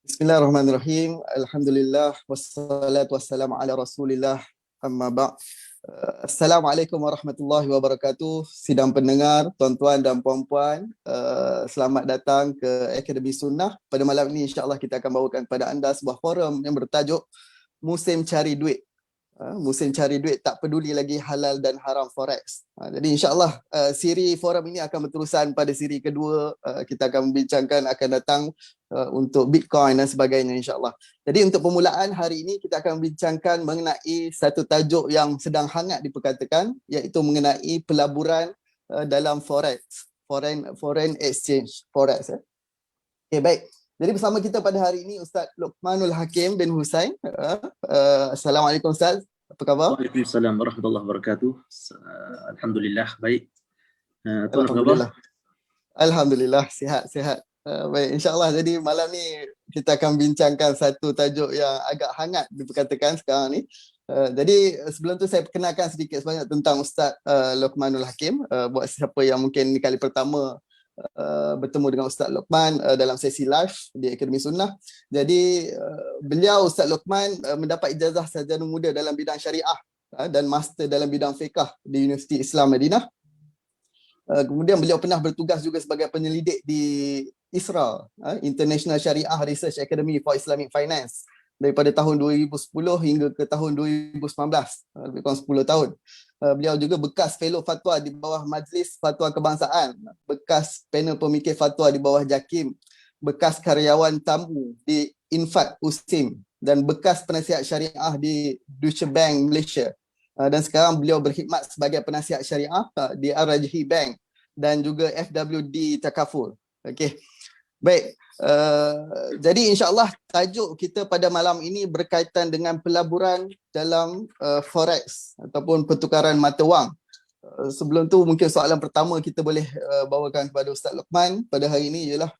Bismillahirrahmanirrahim. Alhamdulillah wassalatu wassalamu ala Rasulillah. Amma ba'. Assalamualaikum warahmatullahi wabarakatuh. Sidang pendengar, tuan-tuan dan puan-puan, selamat datang ke Akademi Sunnah. Pada malam ini insya-Allah kita akan bawakan kepada anda sebuah forum yang bertajuk Musim Cari Duit. Musim cari duit, tak peduli lagi halal dan haram forex. Jadi insyaAllah siri forum ini akan berterusan pada siri kedua. Kita akan membincangkan akan datang untuk Bitcoin dan sebagainya insyaAllah. Jadi untuk permulaan hari ini kita akan membincangkan mengenai satu tajuk yang sedang hangat diperkatakan, iaitu mengenai pelaburan dalam forex, foreign exchange forex. Okay, baik. Jadi bersama kita pada hari ini Ustaz Luqmanul Hakim bin Husain. Assalamualaikum Ustaz. Apa khabar? Waalaikumsalam warahmatullahi wabarakatuh. Alhamdulillah baik. Tuan apa khabar? Alhamdulillah sihat. Baik, insya-Allah jadi malam ni kita akan bincangkan satu tajuk yang agak hangat diperkatakan sekarang ni. Jadi sebelum tu saya perkenalkan sedikit sebanyak tentang Ustaz Luqmanul Hakim, buat siapa yang mungkin ni kali pertama bertemu dengan Ustaz Luqman dalam sesi live di Akademi Sunnah. Jadi beliau Ustaz Luqman mendapat ijazah sarjana muda dalam bidang syariah dan master dalam bidang fiqh di Universiti Islam Madinah. Kemudian beliau pernah bertugas juga sebagai penyelidik di ISRA, International Shariah Research Academy for Islamic Finance, daripada tahun 2010 hingga ke tahun 2019, lebih kurang 10 tahun. Beliau juga bekas fellow fatwa di bawah Majlis Fatwa Kebangsaan, bekas panel pemikir fatwa di bawah JAKIM, bekas karyawan tamu di Infat USIM dan bekas penasihat syariah di Deutsche Bank Malaysia. Dan sekarang beliau berkhidmat sebagai penasihat syariah di Al-Rajhi Bank dan juga FWD Takaful. Okey. Baik, jadi insyaAllah tajuk kita pada malam ini berkaitan dengan pelaburan dalam forex ataupun pertukaran mata wang. Sebelum tu mungkin soalan pertama kita boleh bawakan kepada Ustaz Luqman pada hari ini ialah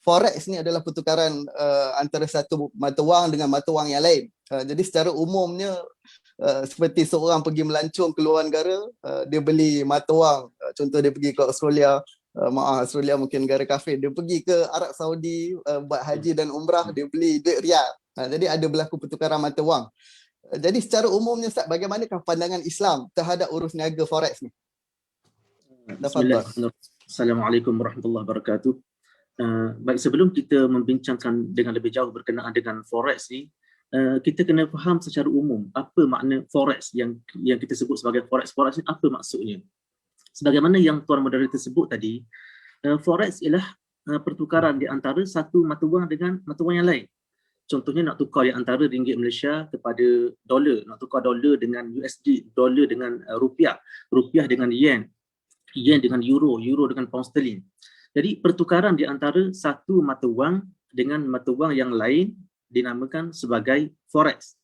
forex ni adalah pertukaran antara satu mata wang dengan mata wang yang lain. Jadi secara umumnya seperti seorang pergi melancong ke luar negara, dia beli mata wang, contoh dia pergi ke Australia, Australia mungkin negara kafir, dia pergi ke Arab Saudi buat haji dan umrah, dia beli duit riyal. Jadi ada berlaku pertukaran mata wang. Jadi secara umumnya Ustaz, bagaimanakah pandangan Islam terhadap urus niaga forex ni? Bismillahirrahmanirrahim. Assalamualaikum warahmatullahi wabarakatuh. Baik, sebelum kita membincangkan dengan lebih jauh berkenaan dengan forex ni, kita kena faham secara umum apa makna forex yang kita sebut sebagai forex. Forex ni apa maksudnya? Sebagaimana yang Tuan Moderator sebut tadi, forex ialah pertukaran di antara satu mata wang dengan mata wang yang lain. Contohnya nak tukar di antara ringgit Malaysia kepada dolar, nak tukar dolar dengan USD, dolar dengan rupiah, rupiah dengan yen, yen dengan euro, euro dengan pound sterling. Jadi pertukaran di antara satu mata wang dengan mata wang yang lain dinamakan sebagai forex.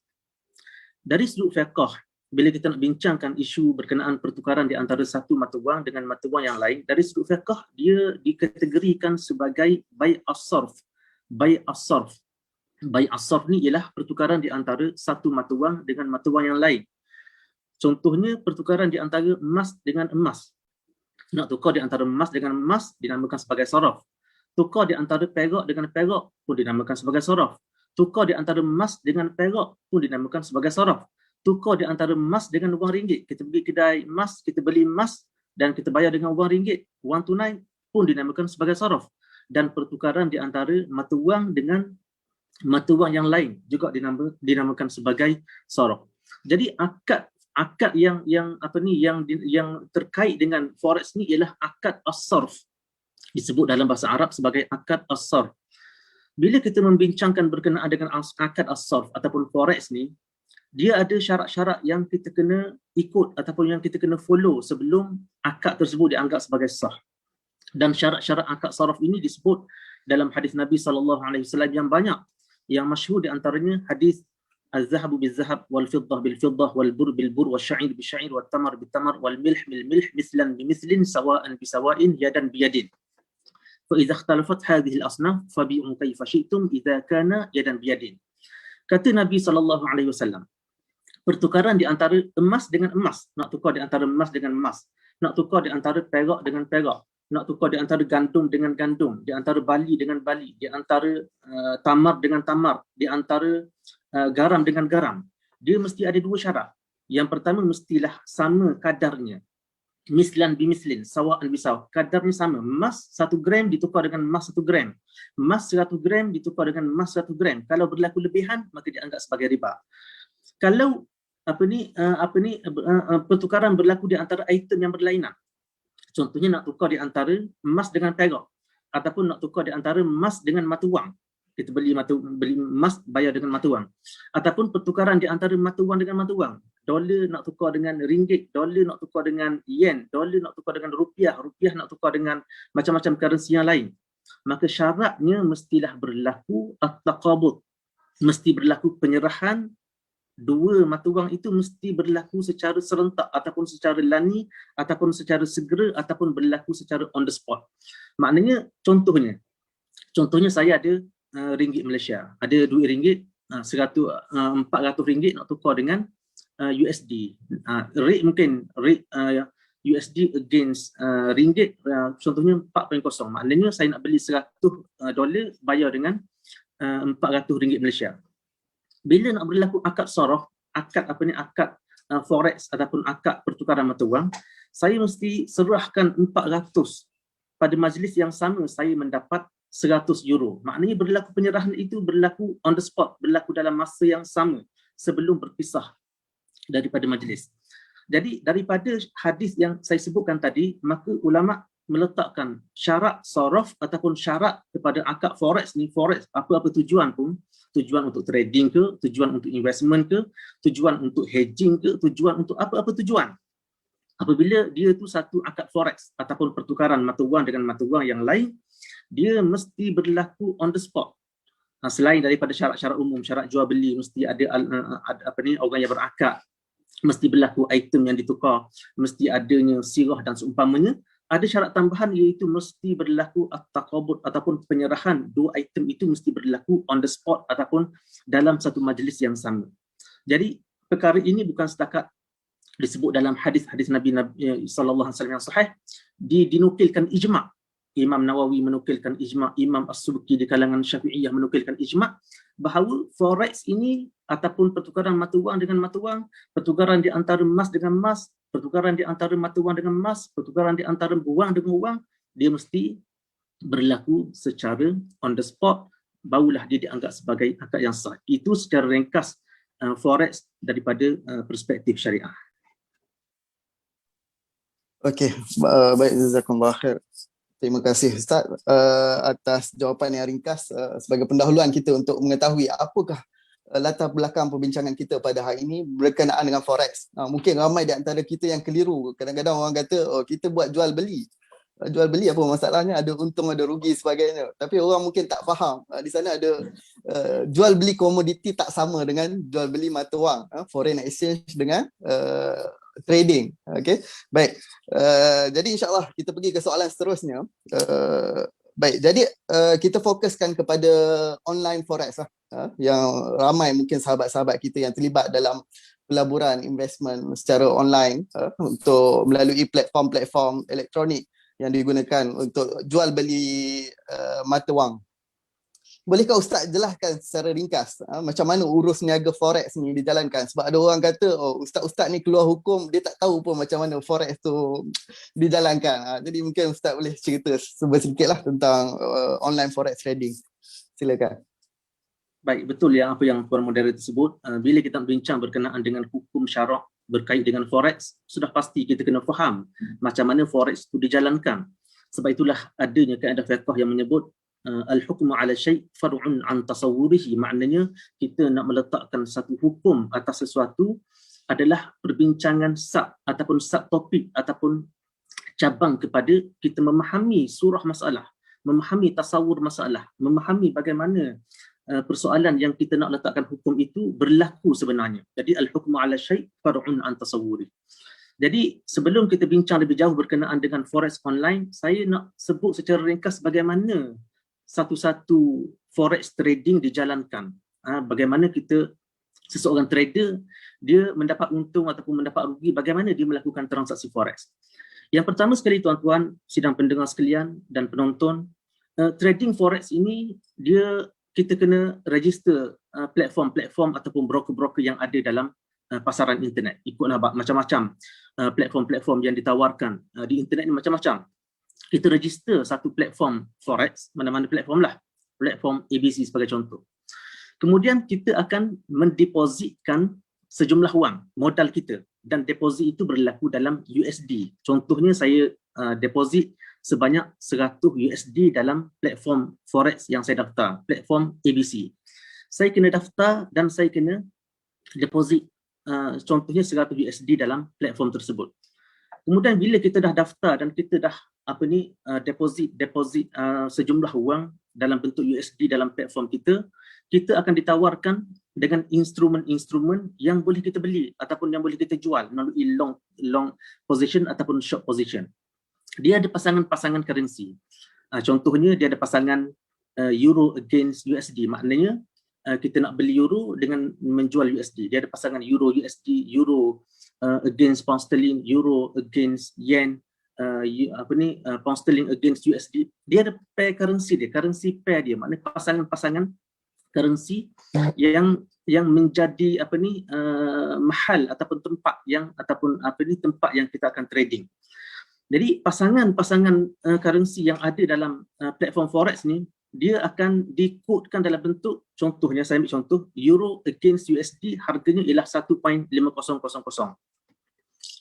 Dari sudut fiqh, bila kita nak bincangkan isu berkenaan pertukaran di antara satu mata wang dengan mata wang yang lain, dari sudut fiqh dia dikategorikan sebagai bai' as-sarf. Bai' as-sarf. Bai' as-sarf ni ialah pertukaran di antara satu mata wang dengan mata wang yang lain. Contohnya pertukaran di antara emas dengan emas. Nak tukar di antara emas dengan emas dinamakan sebagai saraf. Tukar di antara perak dengan perak pun dinamakan sebagai saraf. Tukar di antara emas dengan perak pun dinamakan sebagai saraf. Tukar di antara emas dengan wang ringgit. Kita pergi kedai emas, kita beli emas dan kita bayar dengan wang ringgit, wang tunai pun dinamakan sebagai saraf. Dan pertukaran di antara mata wang dengan mata wang yang lain juga dinamakan sebagai saraf. Jadi akad yang terkait dengan forex ni ialah akad as-sarf. Disebut dalam bahasa Arab sebagai akad as-sarf. Bila kita membincangkan berkenaan dengan akad as-sarf ataupun forex ni, dia ada syarat-syarat yang kita kena ikut ataupun yang kita kena follow sebelum akad tersebut dianggap sebagai sah. Dan syarat-syarat akad sarf ini disebut dalam hadis Nabi SAW yang banyak. Yang masyhur di antaranya hadis az-zahabu bil-zahab wal-fiddah bil-fiddah wal-bur bil-bur wasya'ir bil-sya'ir wat-tamar bil-tamar wal-milh bil-milh mislan bi-mislin sawa'an bi-sawa'in yadan bi-yadin. فَإِذَا اخْتَلَفَتْ هَذِهِ الْأَصْنَافُ فَبِيعُوا كَيْفَ شِئْتُمْ إِذَا كَانَ يَدًا بِيَدٍ. Kata Nabi SAW, pertukaran di antara emas dengan emas, nak tukar di antara emas dengan emas, nak tukar di antara perak dengan perak, nak tukar di antara gandum dengan gandum, di antara bali dengan bali, di antara tamar dengan tamar, di antara garam dengan garam. Dia mesti ada dua syarat. Yang pertama, mestilah sama kadarnya. Mislan bimislin, sawa'an bisaw. Kadarnya sama. Emas 1 gram ditukar dengan emas 1 gram. Emas 100 gram ditukar dengan emas 100 gram. Kalau berlaku lebihan, maka dianggap sebagai riba. Kalau pertukaran berlaku di antara item yang berlainan. Contohnya nak tukar di antara emas dengan perak, ataupun nak tukar di antara emas dengan mata wang. Kita beli emas, bayar dengan mata wang. Ataupun pertukaran di antara mata wang dengan mata wang. Dolar nak tukar dengan ringgit, dolar nak tukar dengan yen, dolar nak tukar dengan rupiah, rupiah nak tukar dengan macam-macam currency yang lain. Maka syaratnya mestilah berlaku at-taqabud. Mesti berlaku penyerahan. Dua mata wang itu mesti berlaku secara serentak ataupun secara lani ataupun secara segera ataupun berlaku secara on the spot. Maknanya contohnya saya ada ringgit Malaysia, ada duit ringgit 400 ringgit nak tukar dengan USD. Rate mungkin USD against ringgit contohnya 4.0. Maknanya saya nak beli 100 dolar bayar dengan 400 ringgit Malaysia. Bila nak berlaku akad sorof, akad forex ataupun akad pertukaran mata wang, saya mesti serahkan 400 pada majlis yang sama saya mendapat 100 euro. Maknanya berlaku penyerahan itu berlaku on the spot, berlaku dalam masa yang sama sebelum berpisah daripada majlis. Jadi daripada hadis yang saya sebutkan tadi, maka ulama meletakkan syarat sorof ataupun syarat kepada akad forex ni, forex apa-apa tujuan pun, tujuan untuk trading ke, tujuan untuk investment ke, tujuan untuk hedging ke, tujuan untuk apa-apa tujuan. Apabila dia tu satu akad forex ataupun pertukaran mata wang dengan mata wang yang lain, dia mesti berlaku on the spot. Selain daripada syarat-syarat umum, syarat jual beli, mesti ada orang yang berakad, mesti berlaku item yang ditukar, mesti adanya sirah dan seumpamanya. Ada syarat tambahan iaitu mesti berlaku at-taqabud ataupun penyerahan dua item itu mesti berlaku on the spot ataupun dalam satu majlis yang sama. Jadi perkara ini bukan setakat disebut dalam hadis-hadis Nabi sallallahu alaihi wasallam yang sahih, dinukilkan ijma'. Imam Nawawi menukilkan ijma', Imam As-Subki di kalangan Syafi'iyah menukilkan ijma' bahawa forex ini ataupun pertukaran mata wang dengan mata wang, pertukaran di antara emas dengan emas, pertukaran di antara mata wang dengan emas, pertukaran di antara wang dengan wang, dia mesti berlaku secara on the spot, barulah dia dianggap sebagai akad yang sah. Itu secara ringkas forex daripada perspektif syariah. Okey, baik, jazakumullah khair. Terima kasih Ustaz atas jawapan yang ringkas. Sebagai pendahuluan kita untuk mengetahui apakah latar belakang perbincangan kita pada hari ini berkenaan dengan forex. Mungkin ramai di antara kita yang keliru. Kadang-kadang orang kata, oh, kita buat jual beli. Jual beli apa masalahnya? Ada untung, ada rugi sebagainya. Tapi orang mungkin tak faham. Di sana ada jual beli komoditi tak sama dengan jual beli mata wang. Foreign exchange dengan trading. Okay, baik. Jadi insyaAllah kita pergi ke soalan seterusnya. Baik, jadi kita fokuskan kepada online forex lah, yang ramai mungkin sahabat-sahabat kita yang terlibat dalam pelaburan investment secara online untuk melalui platform-platform elektronik yang digunakan untuk jual beli mata wang. Bolehkah Ustaz jelaskan secara ringkas macam mana urus niaga forex ni dijalankan? Sebab ada orang kata, oh, Ustaz ni keluar hukum, dia tak tahu pun macam mana forex tu dijalankan. Jadi mungkin Ustaz boleh cerita sedikitlah tentang online forex trading. Silakan. Baik, betul ya apa yang Tuan Moderator sebut. Bila kita bincang berkenaan dengan hukum syarak berkait dengan forex, sudah pasti kita kena faham macam mana forex itu dijalankan. Sebab itulah adanya kaedah fiqh yang menyebut al-hukmu ala syai' far'un an tasawwurihi. Maknanya kita nak meletakkan satu hukum atas sesuatu adalah perbincangan sub ataupun subtopik ataupun cabang kepada kita memahami surah masalah, memahami tasawur masalah, memahami bagaimana persoalan yang kita nak letakkan hukum itu berlaku sebenarnya. Jadi al-hukmu ala syai' far'un an tasawwurihi. Jadi sebelum kita bincang lebih jauh berkenaan dengan forex online, saya nak sebut secara ringkas bagaimana satu-satu forex trading dijalankan. Bagaimana seseorang trader, dia mendapat untung ataupun mendapat rugi, bagaimana dia melakukan transaksi forex. Yang pertama sekali tuan-tuan, sidang pendengar sekalian dan penonton, trading forex ini kita kena register platform-platform ataupun broker-broker yang ada dalam pasaran internet. Ikutlah macam-macam platform-platform yang ditawarkan di internet ni macam-macam. Kita register satu platform forex, mana-mana platform lah, platform ABC sebagai contoh. Kemudian kita akan mendepositkan sejumlah wang, modal kita, dan deposit itu berlaku dalam USD. Contohnya saya deposit sebanyak 100 USD dalam platform forex yang saya daftar, platform ABC. Saya kena daftar dan saya kena deposit contohnya 100 USD dalam platform tersebut. Kemudian bila kita dah daftar dan kita dah deposit sejumlah wang dalam bentuk USD dalam platform kita akan ditawarkan dengan instrumen-instrumen yang boleh kita beli ataupun yang boleh kita jual melalui long position ataupun short position. Dia ada pasangan-pasangan currency. Contohnya dia ada pasangan euro against USD, maknanya kita nak beli euro dengan menjual USD. Dia ada pasangan euro USD, euro against pound sterling, euro against yen, pound sterling against USD. Dia ada pair currency dia, currency pair dia, maknanya pasangan-pasangan currency yang menjadi mahal ataupun tempat yang kita akan trading. Jadi pasangan-pasangan currency yang ada dalam platform forex ni, dia akan dikodekan dalam bentuk, contohnya saya ambil contoh, euro against USD harganya ialah 1.5000.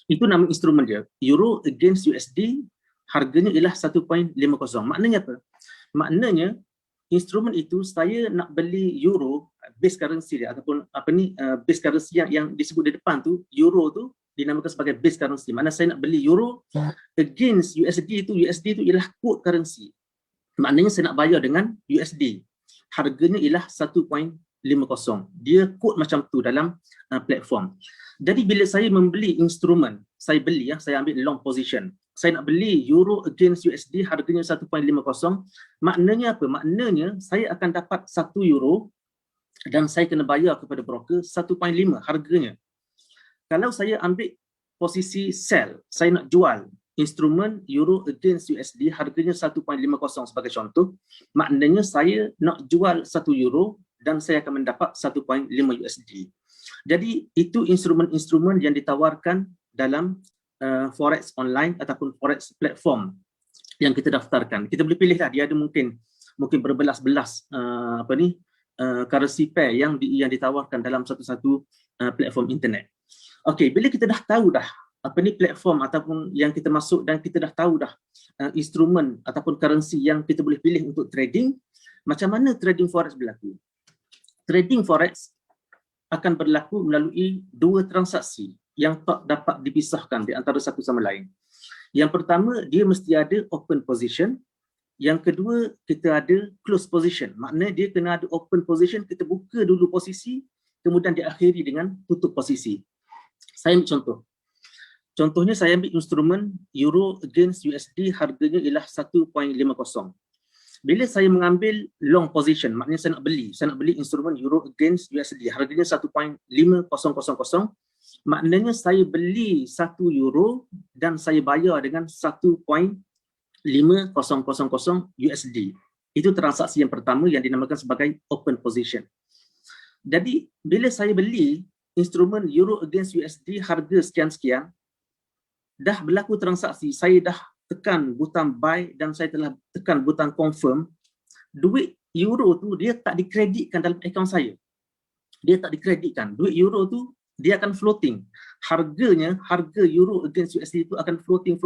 Itu nama instrumen dia, euro against USD harganya ialah 1.50. Maknanya apa? Maknanya instrumen itu saya nak beli euro, base currency dia ataupun base currency yang disebut di depan tu, euro tu dinamakan sebagai base currency. Mana saya nak beli euro against USD tu ialah code currency. Maknanya saya nak bayar dengan USD. Harganya ialah 1.50. Dia code macam tu dalam platform. Jadi bila saya membeli instrumen, saya ambil long position. Saya nak beli euro against USD harganya 1.50. Maknanya apa? Maknanya saya akan dapat 1 euro dan saya kena bayar kepada broker 1.5 harganya. Kalau saya ambil posisi sell, saya nak jual instrumen euro against USD harganya 1.50 sebagai contoh, maknanya saya nak jual 1 euro dan saya akan mendapat 1.5 USD. Jadi itu instrumen-instrumen yang ditawarkan dalam forex online ataupun forex platform yang kita daftarkan. Kita boleh pilih lah, dia ada mungkin berbelas-belas currency pair yang ditawarkan dalam satu-satu platform internet. Okey, bila kita dah tahu dah platform ataupun yang kita masuk dan kita dah tahu dah instrumen ataupun currency yang kita boleh pilih untuk trading, macam mana trading forex berlaku? Trading forex akan berlaku melalui dua transaksi yang tak dapat dipisahkan di antara satu sama lain. Yang pertama, dia mesti ada open position. Yang kedua, kita ada close position. Maknanya dia kena ada open position, kita buka dulu posisi, kemudian diakhiri dengan tutup posisi. Saya ambil contoh. Contohnya saya ambil instrumen euro against USD harganya ialah 1.50. Bila saya mengambil long position, maknanya saya nak beli instrumen euro against USD harganya 1.5000, maknanya saya beli 1 euro dan saya bayar dengan 1.5000 USD. Itu transaksi yang pertama yang dinamakan sebagai open position. Jadi bila saya beli instrumen euro against USD harga sekian-sekian, dah berlaku transaksi, saya dah tekan butang buy dan saya telah tekan butang confirm, duit euro tu dia tak dikreditkan dalam akaun saya. Dia tak dikreditkan. Duit euro tu dia akan floating. Harga euro against USD itu akan floating.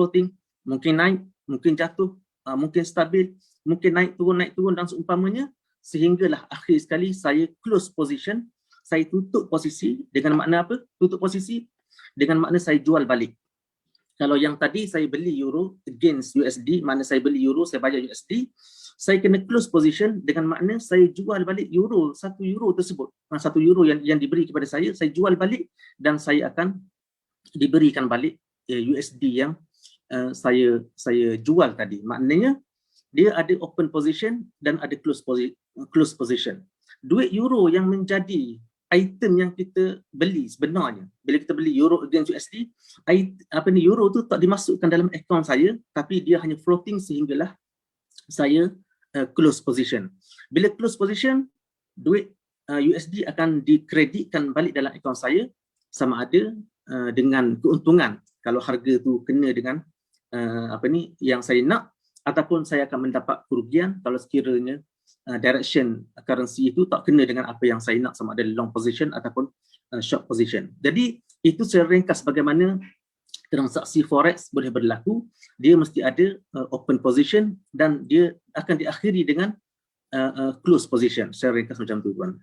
Mungkin naik, mungkin jatuh, mungkin stabil, mungkin naik turun dan seumpamanya, sehinggalah akhir sekali saya close position, saya tutup posisi. Dengan makna apa? Tutup posisi dengan makna saya jual balik. Kalau yang tadi saya beli euro against USD, mana saya beli euro, saya bayar USD, saya kena close position dengan makna saya jual balik euro, 1 euro tersebut. 1 euro yang diberi kepada saya jual balik dan saya akan diberikan balik USD yang saya jual tadi. Maknanya dia ada open position dan ada close position. Duit euro yang menjadi item yang kita beli sebenarnya. Bila kita beli euro against USD, euro tu tak dimasukkan dalam akaun saya, tapi dia hanya floating sehinggalah saya close position. Bila close position, duit USD akan dikreditkan balik dalam akaun saya sama ada dengan keuntungan kalau harga tu kena dengan yang saya nak, ataupun saya akan mendapat kerugian kalau sekiranya direction currency itu tak kena dengan apa yang saya nak, sama ada long position ataupun short position. Jadi itu secara ringkas bagaimana transaksi forex boleh berlaku. Dia mesti ada open position dan dia akan diakhiri dengan close position. Secara ringkas macam tu, tuan.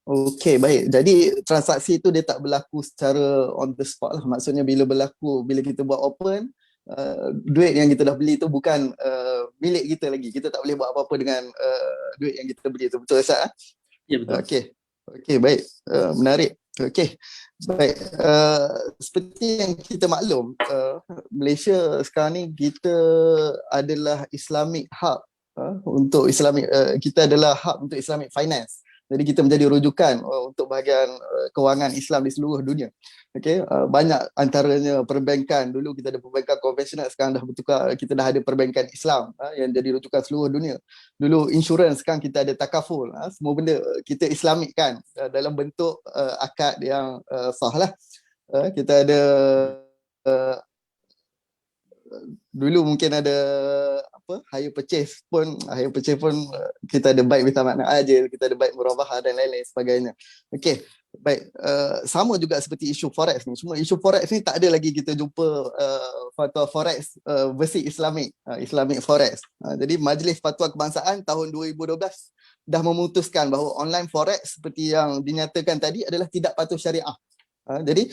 Okey, baik. Jadi transaksi itu dia tak berlaku secara on the spot lah. Maksudnya bila kita buat open, duit yang kita dah beli tu bukan milik kita lagi. Kita tak boleh buat apa-apa dengan duit yang kita beli tu. Betul Ustaz? Ya, betul. Okey, baik. Menarik. Okey. Baik. Seperti yang kita maklum, Malaysia sekarang ni kita adalah Islamic hub untuk Islamic, kita adalah hub untuk Islamic finance. Jadi kita menjadi rujukan untuk bahagian kewangan Islam di seluruh dunia. Okey, banyak antaranya perbankan. Dulu kita ada perbankan konvensional, sekarang dah bertukar, kita dah ada perbankan Islam yang jadi rujukan seluruh dunia. Dulu insurans, sekarang kita ada takaful. Semua benda kita Islamikkan dalam bentuk akad yang sah lah. Kita ada dulu mungkin ada hire purchase pun kita ada baik bisa makna ajil, kita ada baik murabahah dan lain-lain sebagainya. Okey, baik. Sama juga seperti isu forex ni. Cuma isu forex ni tak ada lagi kita jumpa fatwa forex versi Islamic forex. Jadi Majlis Fatwa Kebangsaan tahun 2012 dah memutuskan bahawa online forex seperti yang dinyatakan tadi adalah tidak patuh syariah. Jadi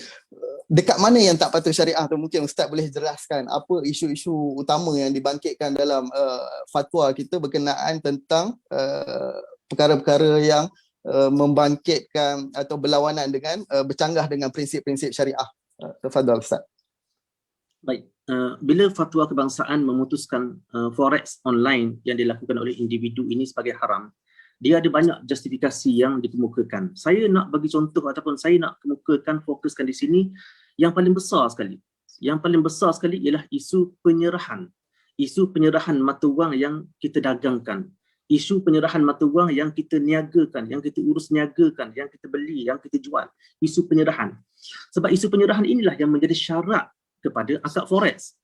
dekat mana yang tak patuh syariah tu, mungkin Ustaz boleh jelaskan apa isu-isu utama yang dibangkitkan dalam fatwa kita berkenaan tentang perkara-perkara yang membangkitkan atau berlawanan dengan bercanggah dengan prinsip-prinsip syariah. Tafadhal Ustaz. Baik, bila fatwa kebangsaan memutuskan forex online yang dilakukan oleh individu ini sebagai haram, dia ada banyak justifikasi yang dikemukakan. Saya nak bagi contoh ataupun saya nak kemukakan, fokuskan di sini yang paling besar sekali. Yang paling besar sekali ialah isu penyerahan. Isu penyerahan mata wang yang kita dagangkan. Isu penyerahan mata wang yang kita niagakan, yang kita urus niagakan, yang kita beli, yang kita jual. Isu penyerahan. Sebab isu penyerahan inilah yang menjadi syarat kepada akad forex.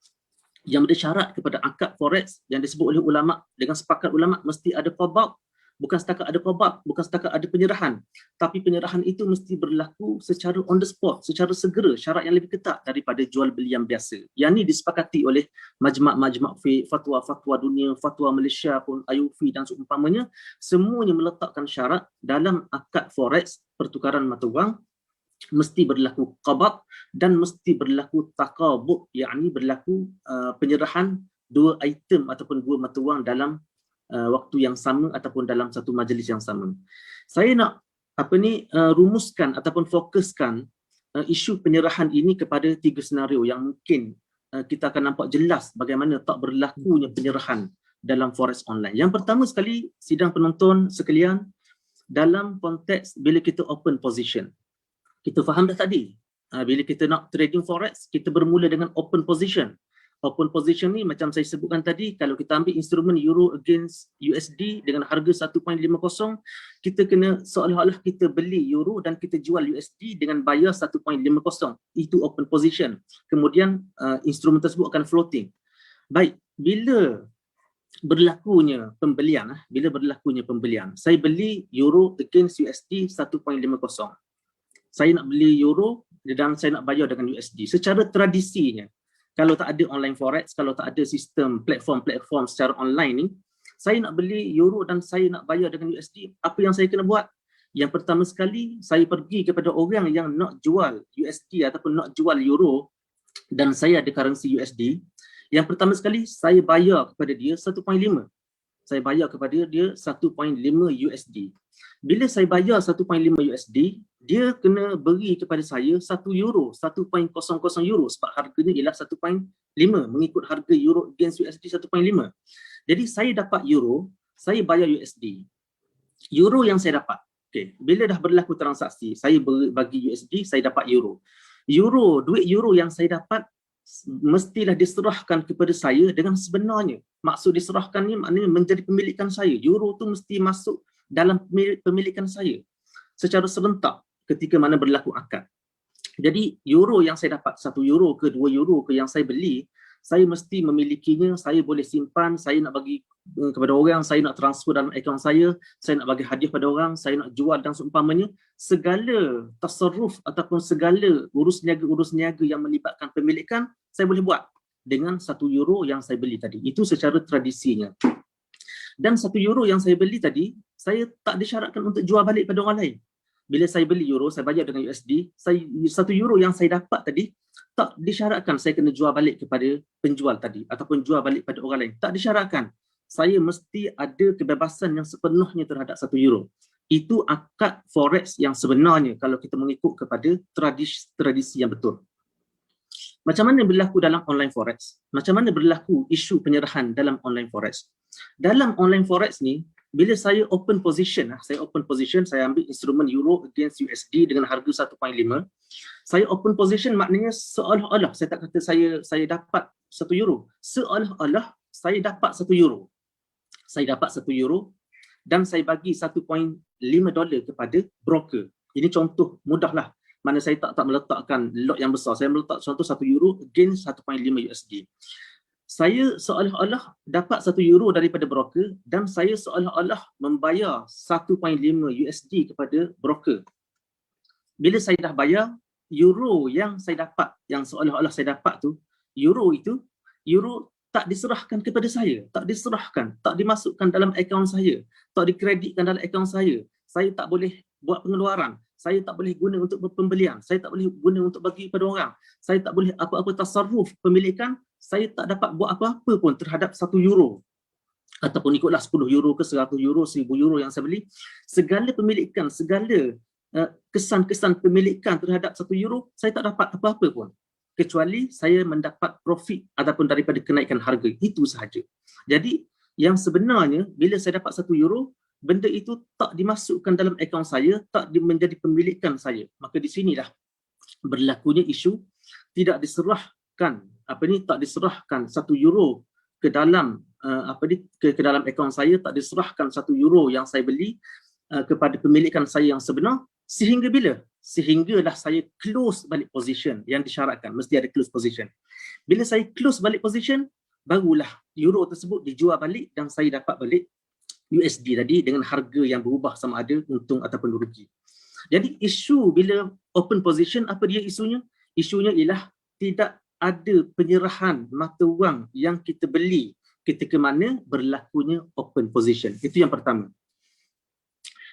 Yang menjadi syarat kepada akad forex yang disebut oleh ulama, dengan sepakat ulama mesti ada qabad. Bukan setakat ada qabad, bukan setakat ada penyerahan, tapi penyerahan itu mesti berlaku secara on the spot, secara segera, syarat yang lebih ketat daripada jual beli yang biasa. Yang ini disepakati oleh majma'-majma' fiqh, fatwa-fatwa dunia, fatwa Malaysia pun, IUFI dan seumpamanya, semuanya meletakkan syarat dalam akad forex, pertukaran mata wang, mesti berlaku qabad dan mesti berlaku taqabud, yakni berlaku penyerahan dua item ataupun dua mata wang dalam waktu yang sama ataupun dalam satu majlis yang sama. Saya nak rumuskan ataupun fokuskan isu penyerahan ini kepada 3 senario yang mungkin kita akan nampak jelas bagaimana tak berlakunya penyerahan dalam forex online. Yang pertama sekali, sidang penonton sekalian, dalam konteks bila kita open position. Kita faham dah tadi, bila kita nak trading forex, kita bermula dengan open position. Open position ni macam saya sebutkan tadi, kalau kita ambil instrumen euro against USD dengan harga 1.50, kita kena seolah-olah kita beli euro dan kita jual USD dengan bayar 1.50. Itu open position. Kemudian instrumen tersebut akan floating. Baik, bila berlakunya pembelian, saya beli euro against USD 1.50. Saya nak beli euro dan saya nak bayar dengan USD. Secara tradisinya, kalau tak ada online forex, kalau tak ada sistem platform-platform secara online ni, saya nak beli euro dan saya nak bayar dengan USD, apa yang saya kena buat? Yang pertama sekali, saya pergi kepada orang yang nak jual USD ataupun nak jual euro dan saya ada currency USD. Yang pertama sekali, saya bayar kepada dia 1.5. Saya bayar kepada dia 1.5 USD. Bila saya bayar 1.5 USD, dia kena beri kepada saya 1 euro, 1.00 euro sebab harganya ialah 1.5 mengikut harga euro against USD 1.5. Jadi saya dapat euro, saya bayar USD. Euro yang saya dapat, Okey, bila dah berlaku transaksi, saya bagi USD, saya dapat euro. Duit euro yang saya dapat mestilah diserahkan kepada saya dengan sebenarnya. Maksud diserahkan ni maknanya menjadi pemilikan saya. Euro tu mesti masuk dalam pemilikan saya secara serentak ketika mana berlaku akad. Jadi euro yang saya dapat, 1 euro ke 2 euro ke yang saya beli, saya mesti memilikinya, saya boleh simpan, saya nak bagi kepada orang, saya nak transfer dalam akaun saya nak bagi hadiah pada orang, saya nak jual dan seumpamanya. Segala tasarruf ataupun segala urus niaga yang melibatkan pemilikan, saya boleh buat dengan 1 euro yang saya beli tadi. Itu secara tradisinya. Dan 1 euro yang saya beli tadi, saya tak disyaratkan untuk jual balik pada orang lain. Bila saya beli euro, saya bayar dengan USD, 1 euro yang saya dapat tadi, tak disyaratkan saya kena jual balik kepada penjual tadi ataupun jual balik pada orang lain. Tak disyaratkan. Saya mesti ada kebebasan yang sepenuhnya terhadap 1 euro. Itu akad forex yang sebenarnya kalau kita mengikut kepada tradisi yang betul. Macam mana berlaku dalam online forex? Macam mana berlaku isu penyerahan dalam online forex? Dalam online forex ni, bila saya open position, saya ambil instrumen euro against USD dengan harga 1.5. Saya open position maknanya seolah-olah, saya tak kata saya dapat 1 euro. Seolah-olah saya dapat 1 euro. Saya dapat 1 euro dan saya bagi 1.5 dolar kepada broker. Ini contoh mudahlah. Mana saya tak meletakkan lot yang besar. Saya meletak contoh 1 euro against 1.5 USD. Saya seolah-olah dapat 1 euro daripada broker dan saya seolah-olah membayar 1.5 USD kepada broker. Bila saya dah bayar, euro yang saya dapat, yang seolah-olah saya dapat tu, euro tak diserahkan kepada saya, tak dimasukkan dalam akaun saya, tak dikreditkan dalam akaun saya. Saya tak boleh buat pengeluaran, saya tak boleh guna untuk pembelian, saya tak boleh guna untuk bagi kepada orang, saya tak boleh apa-apa tasarruf pemilikan, saya tak dapat buat apa-apa pun terhadap 1 euro. Ataupun ikutlah 10 euro ke 100 euro, 1000 euro yang saya beli. Segala pemilikan, segala kesan-kesan pemilikan terhadap 1 euro, saya tak dapat apa-apa pun. Kecuali saya mendapat profit ataupun daripada kenaikan harga. Itu sahaja. Jadi, yang sebenarnya, bila saya dapat 1 euro, benda itu tak dimasukkan dalam akaun saya, tak menjadi pemilikan saya. Maka di sinilah berlakunya isu tidak diserahkan, tak diserahkan 1 euro ke dalam ke dalam akaun saya, tak diserahkan 1 euro yang saya beli kepada pemilikan saya yang sebenar. Sehingga bila? Sehinggalah saya close balik position yang disyaratkan. Mesti ada close position. Bila saya close balik position, barulah euro tersebut dijual balik dan saya dapat balik USD tadi dengan harga yang berubah sama ada untung ataupun rugi. Jadi isu bila open position, apa dia isunya? Isunya ialah tidak ada penyerahan mata wang yang kita beli ketika mana berlakunya open position. Itu yang pertama.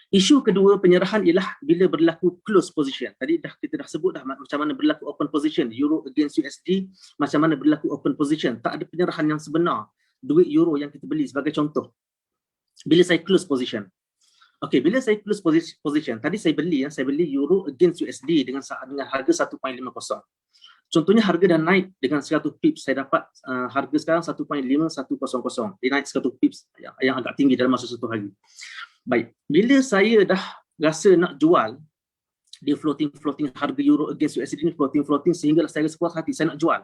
Isu kedua penyerahan ialah bila berlaku close position. Tadi kita dah sebut dah macam mana berlaku open position, euro against USD, macam mana berlaku open position. Tak ada penyerahan yang sebenar duit euro yang kita beli sebagai contoh. Bila saya close position. Okey, bila saya close position, tadi saya beli euro against USD dengan harga 1.50. Contohnya harga dah naik dengan 100 pips, saya dapat harga sekarang 1.5100. Dia naik 100 pips yang agak tinggi dalam masa satu hari. Baik, bila saya dah rasa nak jual, dia floating harga euro against USD ni floating sehinggalah saya rasa puas hati, saya nak jual.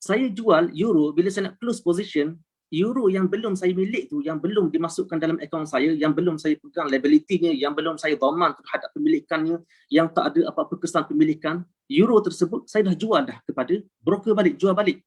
Saya jual euro, bila saya nak close position, euro yang belum saya milik tu, yang belum dimasukkan dalam akaun saya, yang belum saya pegang liability-nya, yang belum saya daman terhadap pemilikannya, yang tak ada apa-apa kesan pemilikan, euro tersebut saya dah jual dah kepada broker balik, jual balik.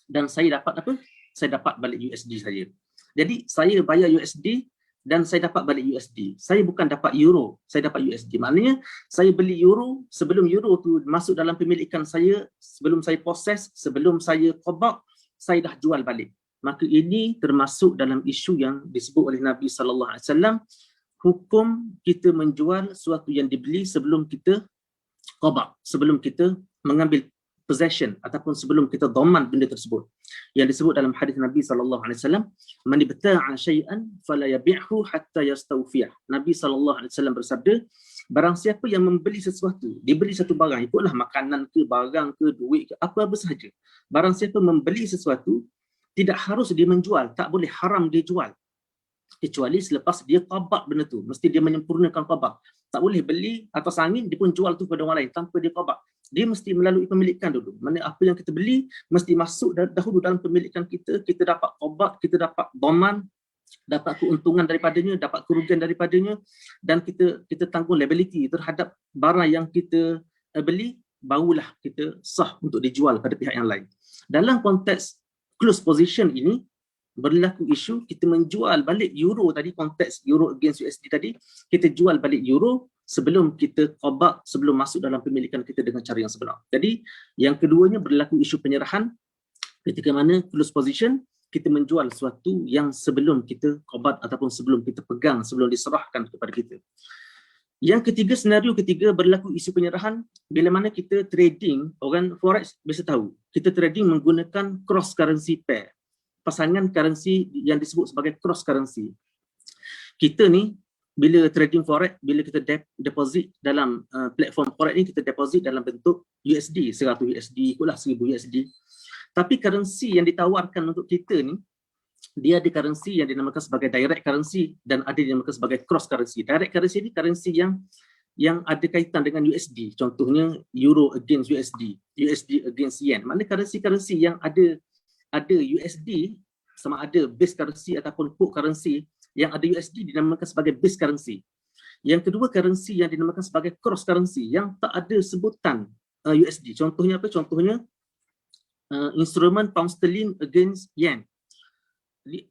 Dan saya dapat apa? Saya dapat balik USD saya. Jadi saya bayar USD dan saya dapat balik USD. Saya bukan dapat euro, saya dapat USD. Maknanya saya beli euro, sebelum euro tu masuk dalam pemilikan saya, sebelum saya proses, sebelum saya qabak, saya dah jual balik. Maka ini termasuk dalam isu yang disebut oleh Nabi SAW, hukum kita menjual sesuatu yang dibeli sebelum kita qabak, sebelum kita mengambil possession ataupun sebelum kita dhaman benda tersebut. Yang disebut dalam hadis Nabi SAW, man ibta'a syai'an fala yabi'hu hatta yastawfiyah. Nabi SAW bersabda, barang siapa yang membeli sesuatu, dibeli satu barang, ikutlah makanan ke, barang ke, duit ke, apa-apa sahaja. Barang siapa membeli sesuatu, tidak harus dia menjual, tak boleh haram dia jual. kecuali selepas dia qabak benda tu. Mesti dia menyempurnakan qabak. Tak boleh beli atas angin dia pun jual tu kepada orang lain tanpa dia qabak. Dia mesti melalui pemilikan dulu. Mana apa yang kita beli mesti masuk dahulu dalam pemilikan kita. Kita dapat qabak, kita dapat doman, dapat keuntungan daripadanya, dapat kerugian daripadanya, dan kita tanggung liability terhadap barang yang kita beli, barulah kita sah untuk dijual pada pihak yang lain. Dalam konteks close position ini berlaku isu kita menjual balik euro tadi, konteks euro against USD tadi, kita jual balik euro sebelum kita qabak, sebelum masuk dalam pemilikan kita dengan cara yang sebenar. Jadi yang keduanya berlaku isu penyerahan ketika mana close position kita menjual sesuatu yang sebelum kita qabat ataupun sebelum kita pegang, sebelum diserahkan kepada kita. Yang ketiga, senario ketiga berlaku isu penyerahan bila mana kita trading, orang forex biasa tahu, kita trading menggunakan cross currency pair, pasangan currency yang disebut sebagai cross currency. Kita ni bila trading forex, bila kita deposit dalam platform forex ni, kita deposit dalam bentuk USD, 100 USD, ikutlah 1000 USD. Tapi currency yang ditawarkan untuk kita ni, dia ada currency yang dinamakan sebagai direct currency dan ada yang dinamakan sebagai cross currency. Direct currency ni currency yang ada kaitan dengan USD. Contohnya euro against USD, USD against yen. Mana currency-currency yang ada USD, sama ada base currency ataupun pool currency, yang ada USD dinamakan sebagai base currency. Yang kedua, currency yang dinamakan sebagai cross currency yang tak ada sebutan USD. Contohnya apa? Contohnya instrumen pound sterling against yen.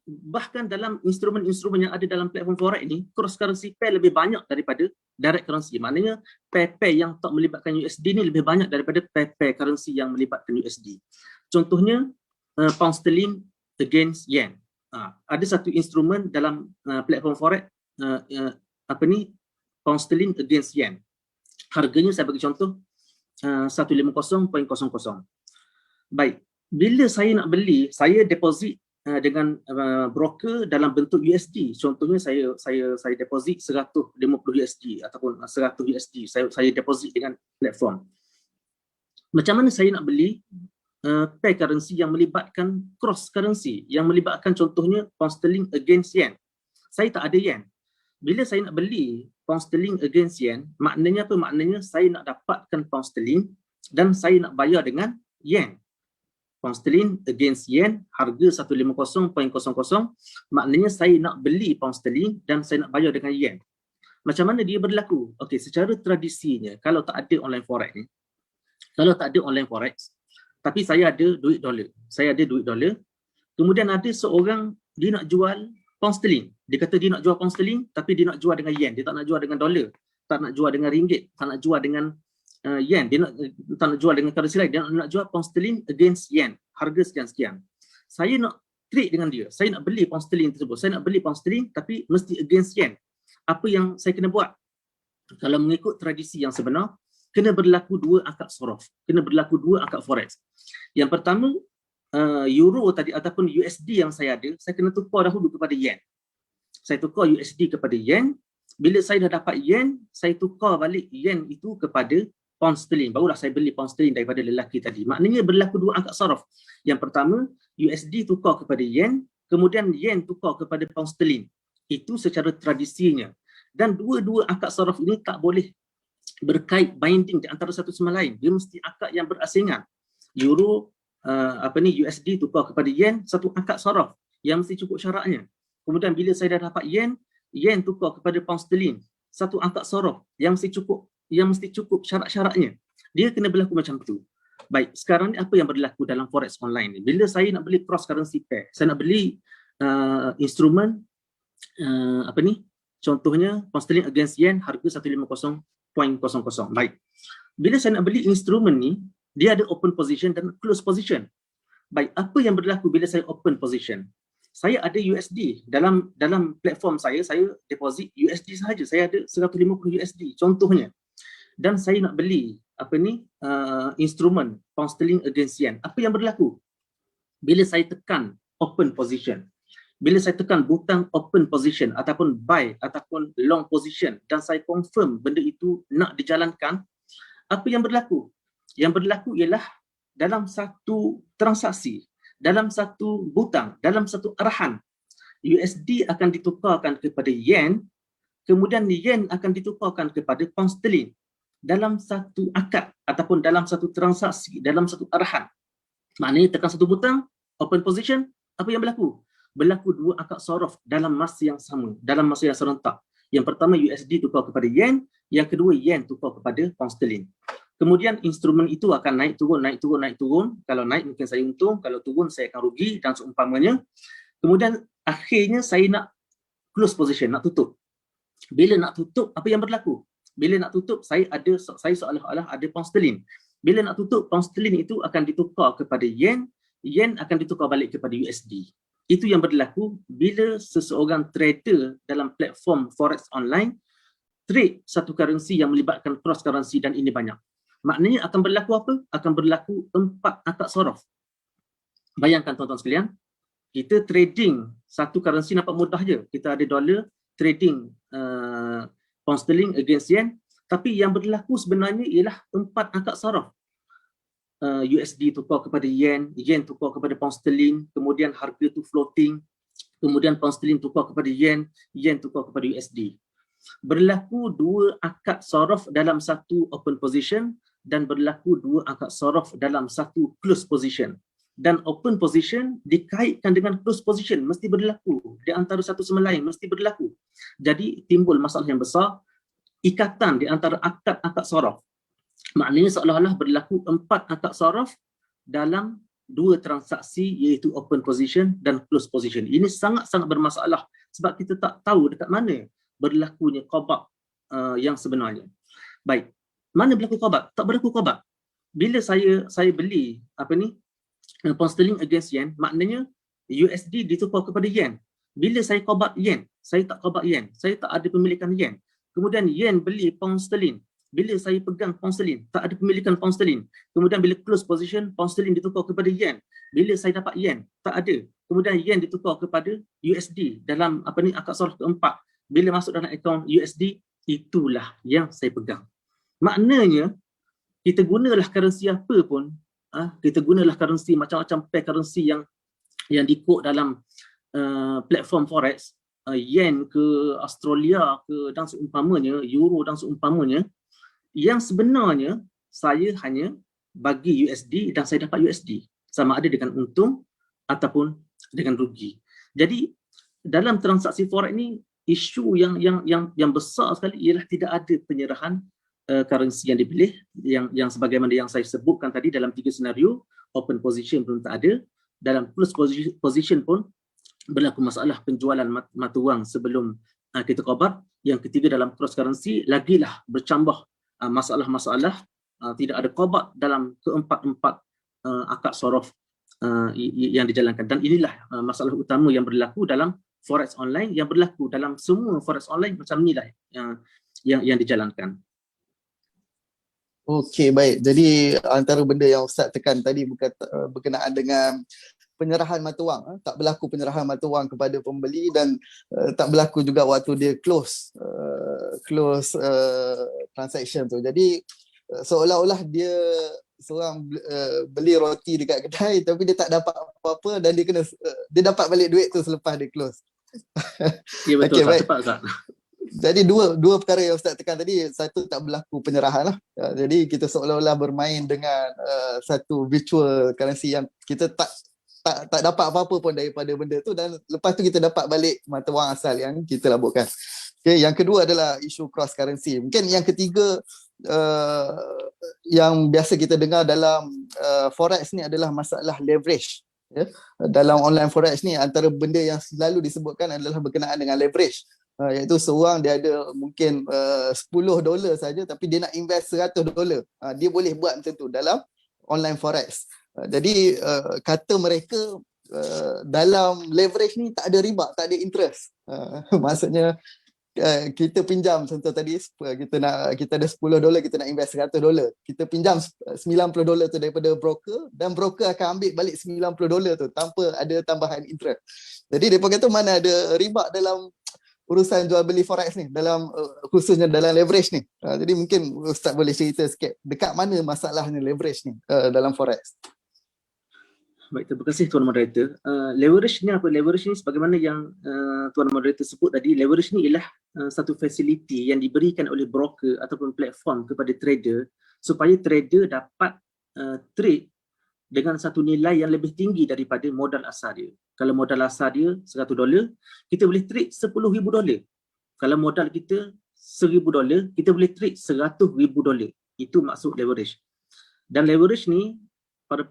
Bahkan dalam instrumen-instrumen yang ada dalam platform forex ini, cross currency pair lebih banyak daripada direct currency. Maknanya pair-pair yang tak melibatkan USD ni lebih banyak daripada pair-pair currency yang melibatkan USD. Contohnya pound sterling against yen. Ada satu instrumen dalam platform forex pound sterling against yen. Harganya saya bagi contoh 150.00. Baik, bila saya nak beli, saya deposit dengan broker dalam bentuk USD. Contohnya saya deposit 150 USD ataupun 100 USD. Saya deposit dengan platform. Macam mana saya nak beli pair currency yang melibatkan cross currency, yang melibatkan contohnya pound sterling against yen? Saya tak ada yen. Bila saya nak beli pound sterling against yen, maknanya apa? Maknanya saya nak dapatkan pound sterling dan saya nak bayar dengan yen. Pound sterling against yen, harga 150.00, maknanya saya nak beli pound sterling dan saya nak bayar dengan yen. Macam mana dia berlaku? Okey, secara tradisinya, kalau tak ada online forex ni, tapi saya ada duit dolar. Kemudian ada seorang dia nak jual pound sterling. Dia kata dia nak jual pound sterling tapi dia nak jual dengan yen. Dia tak nak jual dengan dolar, tak nak jual dengan ringgit, tak nak jual dengan yen, dia tak nak jual dengan currency lain, dia nak jual pound sterling against yen, harga sekian-sekian. Saya nak trade dengan dia, saya nak beli pound sterling tersebut, saya nak beli pound sterling tapi mesti against yen. Apa yang saya kena buat? Kalau mengikut tradisi yang sebenar, kena berlaku dua akad sorof, kena berlaku dua akad forex. Yang pertama, euro tadi ataupun USD yang saya ada, saya kena tukar dahulu kepada yen. Saya tukar USD kepada yen. Bila saya dah dapat yen, saya tukar balik yen itu kepada pound sterling. Barulah saya beli pound sterling daripada lelaki tadi. Maknanya berlaku dua akad sorof. Yang pertama, USD tukar kepada yen, kemudian yen tukar kepada pound sterling. Itu secara tradisinya. Dan dua-dua akad sorof ini tak boleh berkait binding di antara satu sama lain. Dia mesti akad yang berasingan. Euro USD tukar kepada yen, satu akad sorof yang mesti cukup syaratnya. Kemudian bila saya dah dapat yen, yen tukar kepada pound sterling, satu akad sorof yang mesti cukup syarat-syaratnya. Dia kena berlaku macam tu. Baik, sekarang ni apa yang berlaku dalam forex online ni? Bila saya nak beli cross currency pair, saya nak beli instrumen contohnya pound sterling against yen, harga 150.00. Baik. Bila saya nak beli instrumen ni, dia ada open position dan close position. Baik, apa yang berlaku bila saya open position? Saya ada USD dalam platform saya deposit USD sahaja. Saya ada 150 USD contohnya. Dan saya nak beli instrumen pound sterling against yen. Apa yang berlaku? Bila saya tekan open position, bila saya tekan butang open position ataupun buy ataupun long position dan saya confirm benda itu nak dijalankan, apa yang berlaku? Yang berlaku ialah dalam satu transaksi, dalam satu butang, dalam satu arahan, USD akan ditukarkan kepada yen, kemudian yen akan ditukarkan kepada pound sterling dalam satu akad ataupun dalam satu transaksi, dalam satu arahan. Maknanya tekan satu butang, open position, apa yang berlaku? Berlaku dua akad sorof dalam masa yang sama, dalam masa yang serentak. Yang pertama USD tukar kepada yen, yang kedua yen tukar kepada pound sterling. Kemudian instrumen itu akan naik turun, naik turun, naik turun. Kalau naik mungkin saya untung, kalau turun saya akan rugi dan seumpamanya. Kemudian akhirnya saya nak close position, nak tutup. Bila nak tutup, apa yang berlaku? Bila nak tutup, saya seolah-olah ada pound sterling. Bila nak tutup, pound sterling itu akan ditukar kepada yen, yen akan ditukar balik kepada USD. Itu yang berlaku bila seseorang trader dalam platform forex online trade satu currency yang melibatkan cross currency, dan ini banyak. Maknanya akan berlaku apa? Akan berlaku 4 akad sorof. Bayangkan tuan-tuan sekalian, kita trading satu currency nampak mudah je. Kita ada dolar, trading pound sterling against yen, tapi yang berlaku sebenarnya ialah 4 akad sorof. USD tukar kepada yen, yen tukar kepada pound sterling, kemudian harga tu floating, kemudian pound sterling tukar kepada yen, yen tukar kepada USD. Berlaku 2 akad sorof dalam satu open position dan berlaku 2 akad sorof dalam satu close position. Dan open position dikaitkan dengan close position mesti berlaku, di antara satu sama lain mesti berlaku. Jadi timbul masalah yang besar, ikatan di antara akad-akad sorof. Maknanya seolah-olah berlaku 4 akad sorof dalam 2 transaksi, iaitu open position dan close position. Ini sangat-sangat bermasalah sebab kita tak tahu dekat mana berlakunya qabak yang sebenarnya. Baik, mana berlaku qabak? Tak berlaku qabak. Bila saya beli pound sterling against yen, maknanya USD ditukar kepada yen. Bila saya qabak yen, saya tak qabak yen, saya tak ada pemilikan yen. Kemudian yen beli pound sterling, bila saya pegang pound sterling, tak ada pemilikan pound sterling. Kemudian bila close position, pound sterling ditukar kepada yen. Bila saya dapat yen, tak ada. Kemudian yen ditukar kepada USD dalam akad sorof keempat. Bila masuk dalam akaun USD, itulah yang saya pegang. Maknanya kita gunalah currency apa pun, kita gunalah currency macam-macam pair currency yang dikod dalam platform forex, yen ke, Australia ke dan seumpamanya, euro dan seumpamanya, yang sebenarnya saya hanya bagi USD dan saya dapat USD, sama ada dengan untung ataupun dengan rugi. Jadi dalam transaksi forex ni, isu yang besar sekali ialah tidak ada penyerahan currency yang dipilih, yang sebagaimana yang saya sebutkan tadi dalam 3 senario. Open position pun tak ada, dalam close position pun berlaku masalah penjualan mata wang sebelum kita qabak. Yang ketiga, dalam cross currency lagilah bercambah masalah-masalah, tidak ada qabak dalam keempat-empat akad sorof yang dijalankan. Dan inilah masalah utama yang berlaku dalam forex online, yang berlaku dalam semua forex online macam inilah yang dijalankan. Okey, baik. Jadi antara benda yang Ustaz tekan tadi berkenaan dengan penyerahan mata wang, tak berlaku penyerahan mata wang kepada pembeli, dan tak berlaku juga waktu dia close transaction tu. Jadi seolah-olah dia seorang beli roti dekat kedai tapi dia tak dapat apa-apa, dan dia dapat balik duit tu selepas dia close. Ya, betul. Okay, Tepat tak? Jadi dua perkara yang Ustaz tekan tadi. Satu, tak berlaku penyerahan lah. Jadi kita seolah-olah bermain dengan satu virtual currency yang kita tak dapat apa-apa pun daripada benda tu, dan lepas tu kita dapat balik mata wang asal yang kita laburkan. Okay, yang kedua adalah isu cross currency. Mungkin yang ketiga yang biasa kita dengar dalam forex ni adalah masalah leverage. Dalam online forex ni, antara benda yang selalu disebutkan adalah berkenaan dengan leverage. Iaitu seorang dia ada mungkin $10 saja, tapi dia nak invest $100. Dia boleh buat macam tu dalam online forex. Jadi kata mereka dalam leverage ni tak ada riba, tak ada interest. Maksudnya kita pinjam, contoh tadi kita ada $10, kita nak invest $100. Kita pinjam $90 tu daripada broker, dan broker akan ambil balik $90 tu tanpa ada tambahan interest. Jadi mereka kata mana ada riba dalam urusan jual beli forex ni, dalam khususnya dalam leverage ni. Jadi mungkin Ustaz boleh cerita sikit dekat mana masalahnya leverage ni dalam forex. Baik, terima kasih Tuan Moderator. Leverage ni apa? Leverage ni sebagaimana yang Tuan Moderator sebut tadi, leverage ni ialah satu fasiliti yang diberikan oleh broker ataupun platform kepada trader supaya trader dapat trade dengan satu nilai yang lebih tinggi daripada modal asal dia. Kalau modal asal dia $100, kita boleh trade $10,000. Kalau modal kita $1,000, kita boleh trade $100,000. Itu maksud leverage. Dan leverage ni, para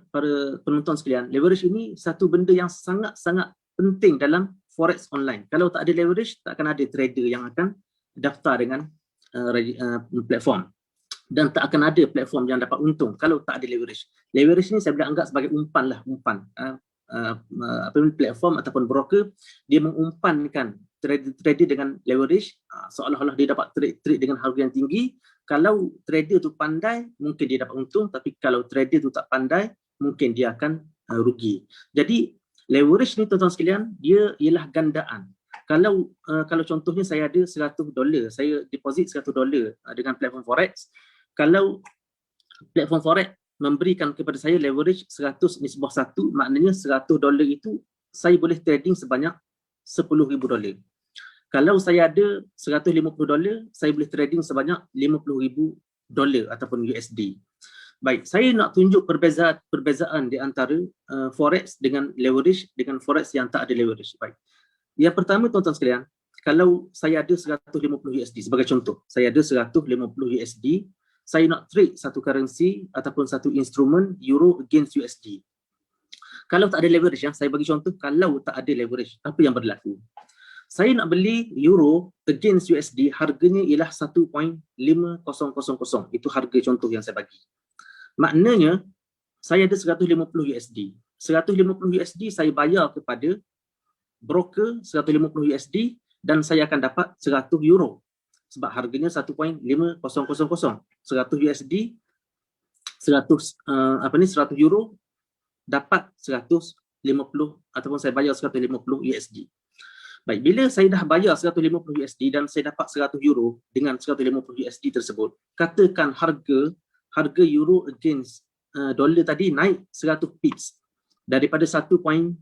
penonton sekalian, leverage ini satu benda yang sangat-sangat penting dalam forex online. Kalau tak ada leverage, tak akan ada trader yang akan daftar dengan platform. Dan tak akan ada platform yang dapat untung kalau tak ada leverage. Leverage ni saya boleh anggap sebagai umpan lah, umpan. Platform ataupun broker, dia mengumpankan trader dengan leverage, seolah-olah dia dapat trade dengan harga yang tinggi. Kalau trader tu pandai, mungkin dia dapat untung, tapi kalau trader tu tak pandai, mungkin dia akan rugi. Jadi leverage ni tuan-tuan sekalian, dia ialah gandaan. Kalau contohnya saya ada $100, saya deposit $100 dengan platform forex. Kalau platform forex memberikan kepada saya leverage 100 nisbah 1, maknanya $100 itu saya boleh trading sebanyak $10,000. Kalau saya ada $150, saya boleh trading sebanyak $50,000 ataupun USD. Baik, saya nak tunjuk perbezaan di antara forex dengan leverage dengan forex yang tak ada leverage. Baik. Yang pertama tuan-tuan sekalian, kalau saya ada $150 sebagai contoh, saya ada $150, saya nak trade satu currency ataupun satu instrumen euro against USD. Kalau tak ada leverage, saya bagi contoh, kalau tak ada leverage, apa yang berlaku? Saya nak beli euro against USD, harganya ialah 1.5000. Itu harga contoh yang saya bagi. Maknanya, saya ada $150. $150 saya bayar kepada broker $150 dan saya akan dapat 100 euro. Sebab harganya 1.5000. 100 USD, 100 euro dapat 150 ataupun saya bayar 150 USD. Baik, bila saya dah bayar 150 USD dan saya dapat 100 euro dengan 150 USD tersebut, katakan harga euro against dolar tadi naik 100 pips daripada 1.500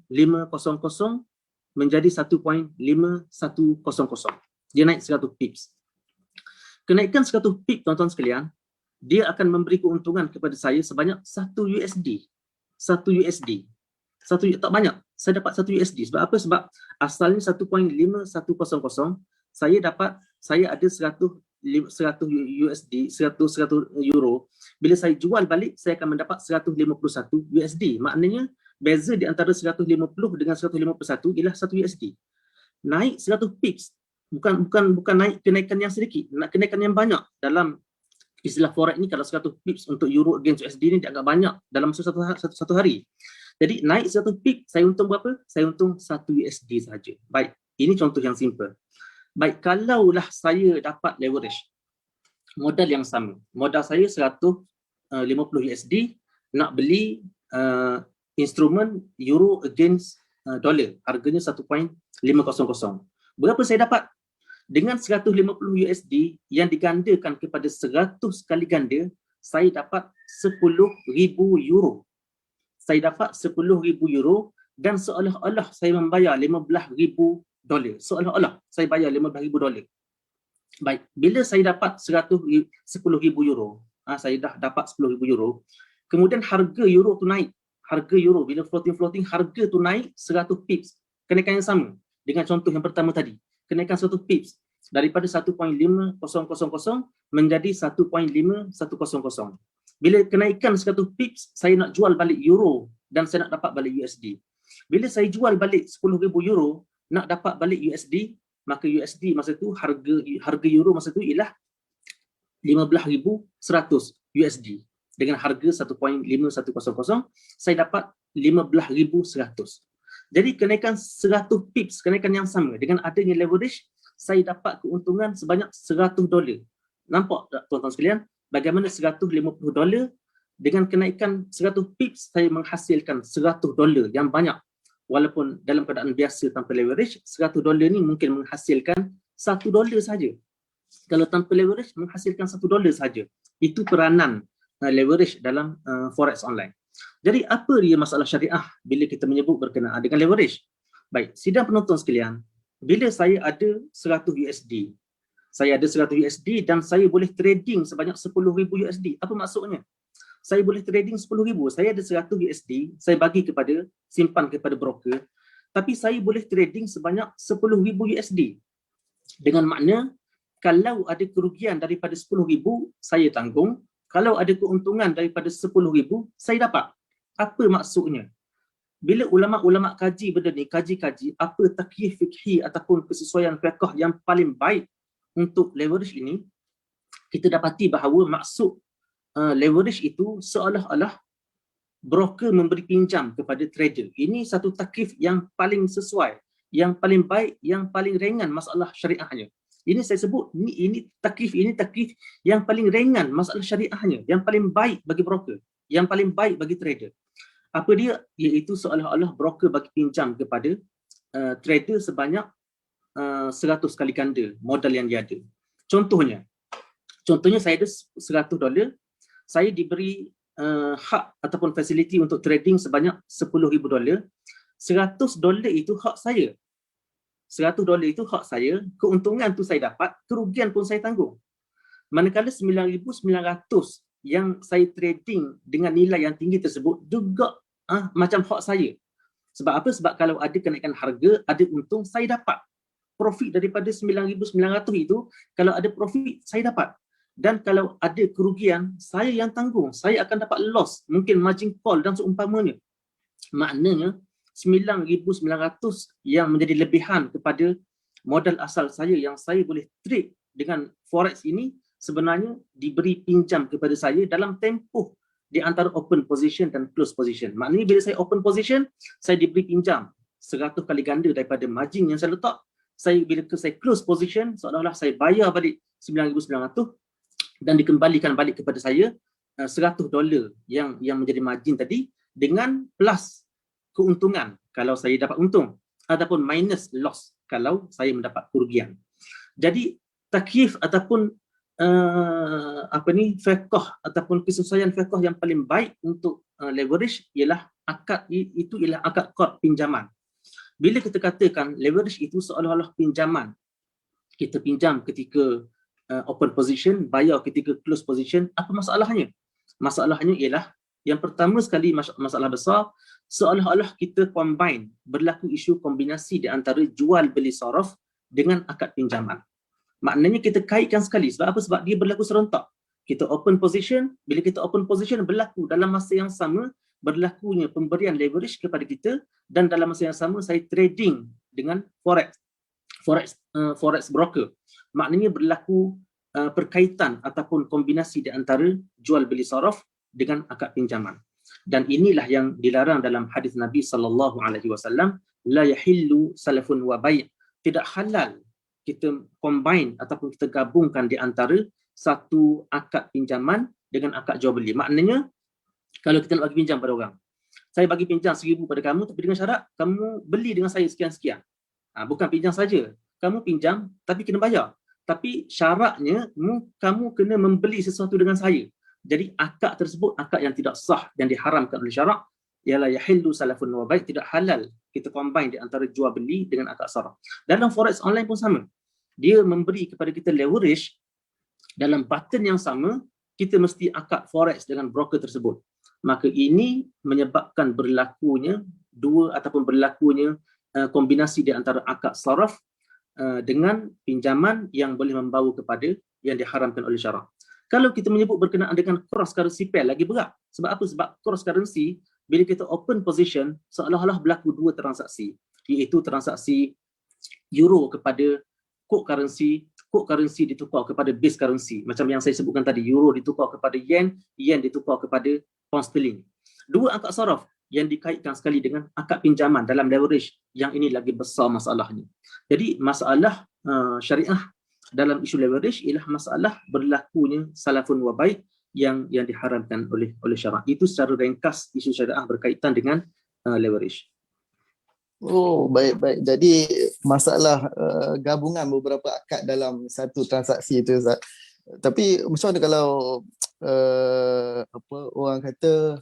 menjadi 1.5100. Dia naik 100 pips. Kenaikan 100 pips tuan-tuan sekalian, dia akan memberi keuntungan kepada saya sebanyak 1 USD. 1 USD. Tak banyak. Saya dapat 1 USD. Sebab apa? Sebab asalnya 1.5100, saya ada 100 USD, 100 euro. Bila saya jual balik, saya akan mendapat 151 USD. Maknanya beza di antara 150 dengan 151 ialah 1 USD. Naik 100 pips. Bukan naik kenaikan yang sedikit, kenaikan yang banyak. Dalam istilah forex ni, kalau 100 pips untuk euro against USD ni dianggap banyak dalam masa satu hari. Jadi naik 100 pips, saya untung berapa? Saya untung 1 USD saja. Baik, ini contoh yang simple. Baik, kalaulah saya dapat leverage, modal yang sama. Modal saya 150 USD, nak beli instrumen euro against dolar. Harganya 1.500. Berapa saya dapat? Dengan 150 USD yang digandakan kepada 100 kali ganda, saya dapat 10,000 euro. Saya dapat 10,000 euro dan seolah-olah saya membayar $15,000. Seolah-olah saya bayar $15,000. Baik, bila saya dapat 10,000 euro, saya dah dapat 10,000 euro, kemudian harga euro tu naik. Harga euro, bila floating, harga tu naik 100 pips. Kenaikan yang sama dengan contoh yang pertama tadi. Kenaikan 100 pips daripada 1.5000 menjadi 1.5100. Bila kenaikan 100 pips, saya nak jual balik euro dan saya nak dapat balik USD. Bila saya jual balik 10,000 euro, nak dapat balik USD, maka USD masa tu, harga euro masa tu ialah 15,100 USD. Dengan harga 1.5100, saya dapat 15,100. Jadi kenaikan 100 pips, kenaikan yang sama. Dengan adanya leverage, saya dapat keuntungan sebanyak $100. Nampak tak tuan-tuan sekalian? Bagaimana $150 dengan kenaikan 100 pips, saya menghasilkan $100 yang banyak. Walaupun dalam keadaan biasa tanpa leverage, $100 ni mungkin menghasilkan $1 saja. Kalau tanpa leverage, menghasilkan $1 saja. Itu peranan leverage dalam forex online. Jadi apa dia masalah syariah bila kita menyebut berkenaan dengan leverage? Baik, sidang penonton sekalian, bila saya ada 100 USD, saya ada 100 USD dan saya boleh trading sebanyak 10,000 USD. Apa maksudnya? Saya boleh trading 10,000, saya ada 100 USD, saya bagi kepada, simpan kepada broker, tapi saya boleh trading sebanyak 10,000 USD. Dengan makna, kalau ada kerugian daripada 10,000, saya tanggung. Kalau ada keuntungan daripada 10,000, saya dapat. Apa maksudnya? Bila ulama-ulama kaji benda ni, kaji-kaji apa takyif fikhi ataupun kesesuaian fiqh yang paling baik untuk leverage ini, kita dapati bahawa maksud leverage itu seolah-olah broker memberi pinjam kepada trader. Ini satu takyif yang paling sesuai, yang paling baik, yang paling ringan masalah syariahnya. Ini saya sebut, ini takyif yang paling ringan masalah syariahnya, yang paling baik bagi broker, yang paling baik bagi trader. Apa dia? Iaitu seolah-olah broker bagi pinjam kepada trader sebanyak 100 kali ganda modal yang dia ada. Contohnya saya ada $100, saya diberi hak ataupun fasiliti untuk trading sebanyak $10,000. $100 itu hak saya. $100 itu hak saya, keuntungan tu saya dapat, kerugian pun saya tanggung. Manakala 9,900 yang saya trading dengan nilai yang tinggi tersebut juga macam hak saya. Sebab apa? Sebab kalau ada kenaikan harga, ada untung, saya dapat. Profit daripada 9,900 itu, kalau ada profit, saya dapat. Dan kalau ada kerugian, saya yang tanggung. Saya akan dapat loss, mungkin margin call dan seumpamanya. Maknanya, 9,900 yang menjadi lebihan kepada modal asal saya yang saya boleh trade dengan forex ini sebenarnya diberi pinjam kepada saya dalam tempoh di antara open position dan close position. Maknanya bila saya open position, saya diberi pinjam 100 kali ganda daripada margin yang saya letak. Bila saya close position, seolah-olah saya bayar balik 9,900 dan dikembalikan balik kepada saya $100 yang menjadi margin tadi dengan plus keuntungan kalau saya dapat untung ataupun minus loss kalau saya mendapat kerugian. Jadi takyif ataupun fiqh ataupun kesesuaian fiqh yang paling baik untuk leverage ialah akad qard pinjaman. Bila kita katakan leverage itu seolah-olah pinjaman, kita pinjam ketika open position, bayar ketika close position, apa masalahnya? Masalahnya ialah yang pertama sekali masalah besar, seolah-olah kita combine, berlaku isu kombinasi di antara jual beli saraf dengan akad pinjaman. Maknanya kita kaitkan sekali. Sebab apa? Sebab dia berlaku serentak. Kita open position, bila kita open position berlaku dalam masa yang sama berlakunya pemberian leverage kepada kita dan dalam masa yang sama saya trading dengan forex broker. Maknanya berlaku perkaitan ataupun kombinasi di antara jual beli saraf dengan akad pinjaman. Dan inilah yang dilarang dalam hadis Nabi SAW, la yahillu salafun wa bai'. Tidak halal kita combine ataupun kita gabungkan di antara satu akad pinjaman dengan akad jual beli. Maknanya kalau kita nak bagi pinjam pada orang, saya bagi pinjam 1,000 pada kamu tapi dengan syarat kamu beli dengan saya sekian-sekian. Bukan pinjam saja, kamu pinjam tapi kena bayar. Tapi syaratnya kamu kena membeli sesuatu dengan saya. Jadi akad tersebut akad yang tidak sah, yang diharamkan oleh syarak, ialah yahillu salafun wa bai', tidak halal kita combine di antara jual beli dengan akad saraf. Dalam forex online pun sama. Dia memberi kepada kita leverage dalam button yang sama, kita mesti akad forex dengan broker tersebut. Maka ini menyebabkan berlakunya kombinasi di antara akad saraf dengan pinjaman yang boleh membawa kepada yang diharamkan oleh syarak. Kalau kita menyebut berkenaan dengan cross currency pair, lagi berat. Sebab apa? Sebab cross currency, bila kita open position, seolah-olah berlaku dua transaksi, iaitu transaksi euro kepada quote currency ditukar kepada base currency. Macam yang saya sebutkan tadi, euro ditukar kepada yen, yen ditukar kepada pound sterling. Dua akad saraf yang dikaitkan sekali dengan akad pinjaman dalam leverage, yang ini lagi besar masalahnya. Jadi masalah syariah dalam isu leverage ialah masalah berlakunya salafun wa bai' yang diharamkan oleh syarak. Itu secara ringkas isu syariah berkaitan dengan leverage. Oh, baik. Jadi masalah gabungan beberapa akad dalam satu transaksi itu, Ustaz. Tapi macam mana kalau orang kata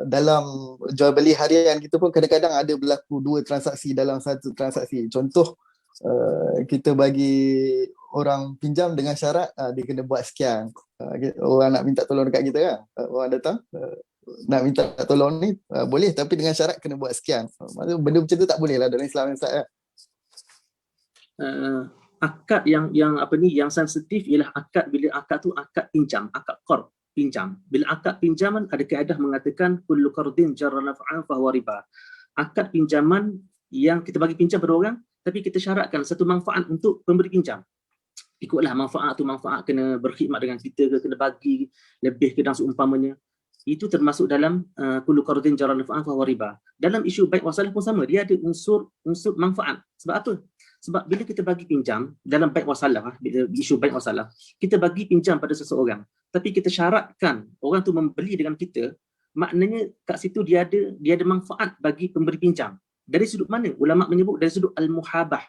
dalam jual beli harian kita pun kadang-kadang ada berlaku 2 transaksi dalam satu transaksi. Contoh, kita bagi orang pinjam dengan syarat dia kena buat sekian. Orang nak minta tolong dekat kita kan, orang datang nak minta tolong ni boleh, tapi dengan syarat kena buat sekian. Maksudnya benda macam tu tak boleh lah dalam Islam, Ustaz ya. Akad yang yang sensitif ialah akad, bila akad tu akad pinjam, akad qard, pinjam. Bila akad pinjaman ada kaedah mengatakan kullu qardin jarra naf'an fa huwa riba. Akad pinjaman yang kita bagi pinjam pada orang tapi kita syaratkan satu manfaat untuk pemberi pinjam. Ikutlah manfaat tu, manfaat kena berkhidmat dengan kita ke, kena bagi lebih ke dan seumpamanya. Itu termasuk dalam kullu qardin jarra naf'an fa huwa riba. Dalam isu baik wasalah pun sama, dia ada unsur manfaat. Sebab apa? Sebab bila kita bagi pinjam dalam baik wasalah, bila isu baik wasalah, kita bagi pinjam pada seseorang, tapi kita syaratkan orang tu membeli dengan kita, maknanya kat situ dia ada manfaat bagi pemberi pinjam. Dari sudut mana? Ulama menyebut dari sudut al-muhabah.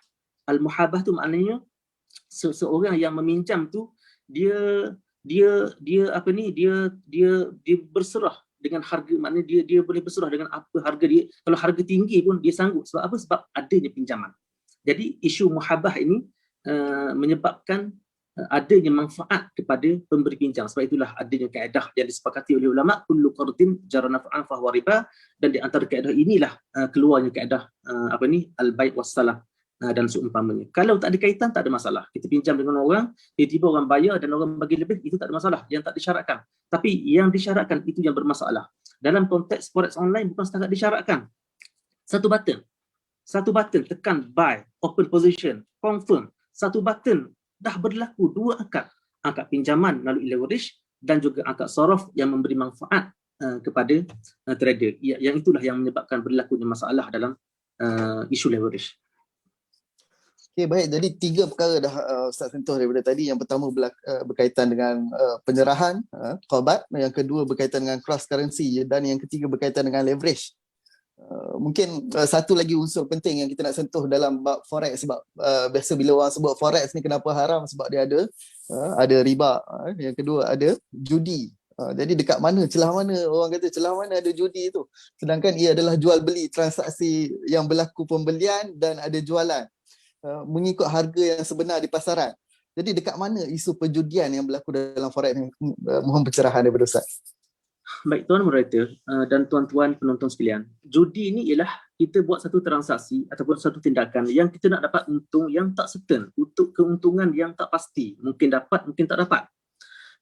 Al-muhabah tu maknanya seseorang yang meminjam tu dia berserah dengan harga, maknanya dia boleh berserah dengan apa harga dia. Kalau harga tinggi pun dia sanggup. Sebab apa? Sebab adanya pinjaman. Jadi isu muhabah ini menyebabkan adanya manfaat kepada pemberi pinjam. Sebab itulah adanya kaedah yang disepakati oleh ulama, kullu qardin jarra naf'an fa huwa riba, dan di antara kaedah inilah keluarnya kaedah al-bai' was-salah dan seumpamanya. Kalau tak ada kaitan tak ada masalah. Kita pinjam dengan orang, tiba-tiba orang bayar dan orang bagi lebih, itu tak ada masalah, yang tak disyaratkan. Tapi yang disyaratkan itu yang bermasalah. Dalam konteks forex online bukan setakat disyaratkan. Satu button tekan buy, open position, confirm. Satu button dah berlaku 2 akad. Akad pinjaman melalui leverage dan juga akad sorof yang memberi manfaat kepada trader. Yang itulah yang menyebabkan berlakunya masalah dalam isu leverage. Okey, baik. Jadi 3 perkara dah Ustaz sentuh daripada tadi. Yang pertama berkaitan dengan penyerahan, qarbat. Yang kedua berkaitan dengan cross currency, dan yang ketiga berkaitan dengan leverage. Mungkin satu lagi unsur penting yang kita nak sentuh dalam bab forex, sebab biasa bila orang sebut forex ni kenapa haram, sebab dia ada riba, yang kedua ada judi. Jadi dekat mana, celah mana, orang kata celah mana ada judi tu, sedangkan ia adalah jual beli, transaksi yang berlaku pembelian dan ada jualan mengikut harga yang sebenar di pasaran. Jadi dekat mana isu perjudian yang berlaku dalam forex ni? Mohon pencerahan daripada Ustaz. Baik tuan moderator dan tuan-tuan penonton sekalian, judi ini ialah kita buat satu transaksi ataupun satu tindakan yang kita nak dapat untung yang tak certain, untuk keuntungan yang tak pasti, mungkin dapat mungkin tak dapat.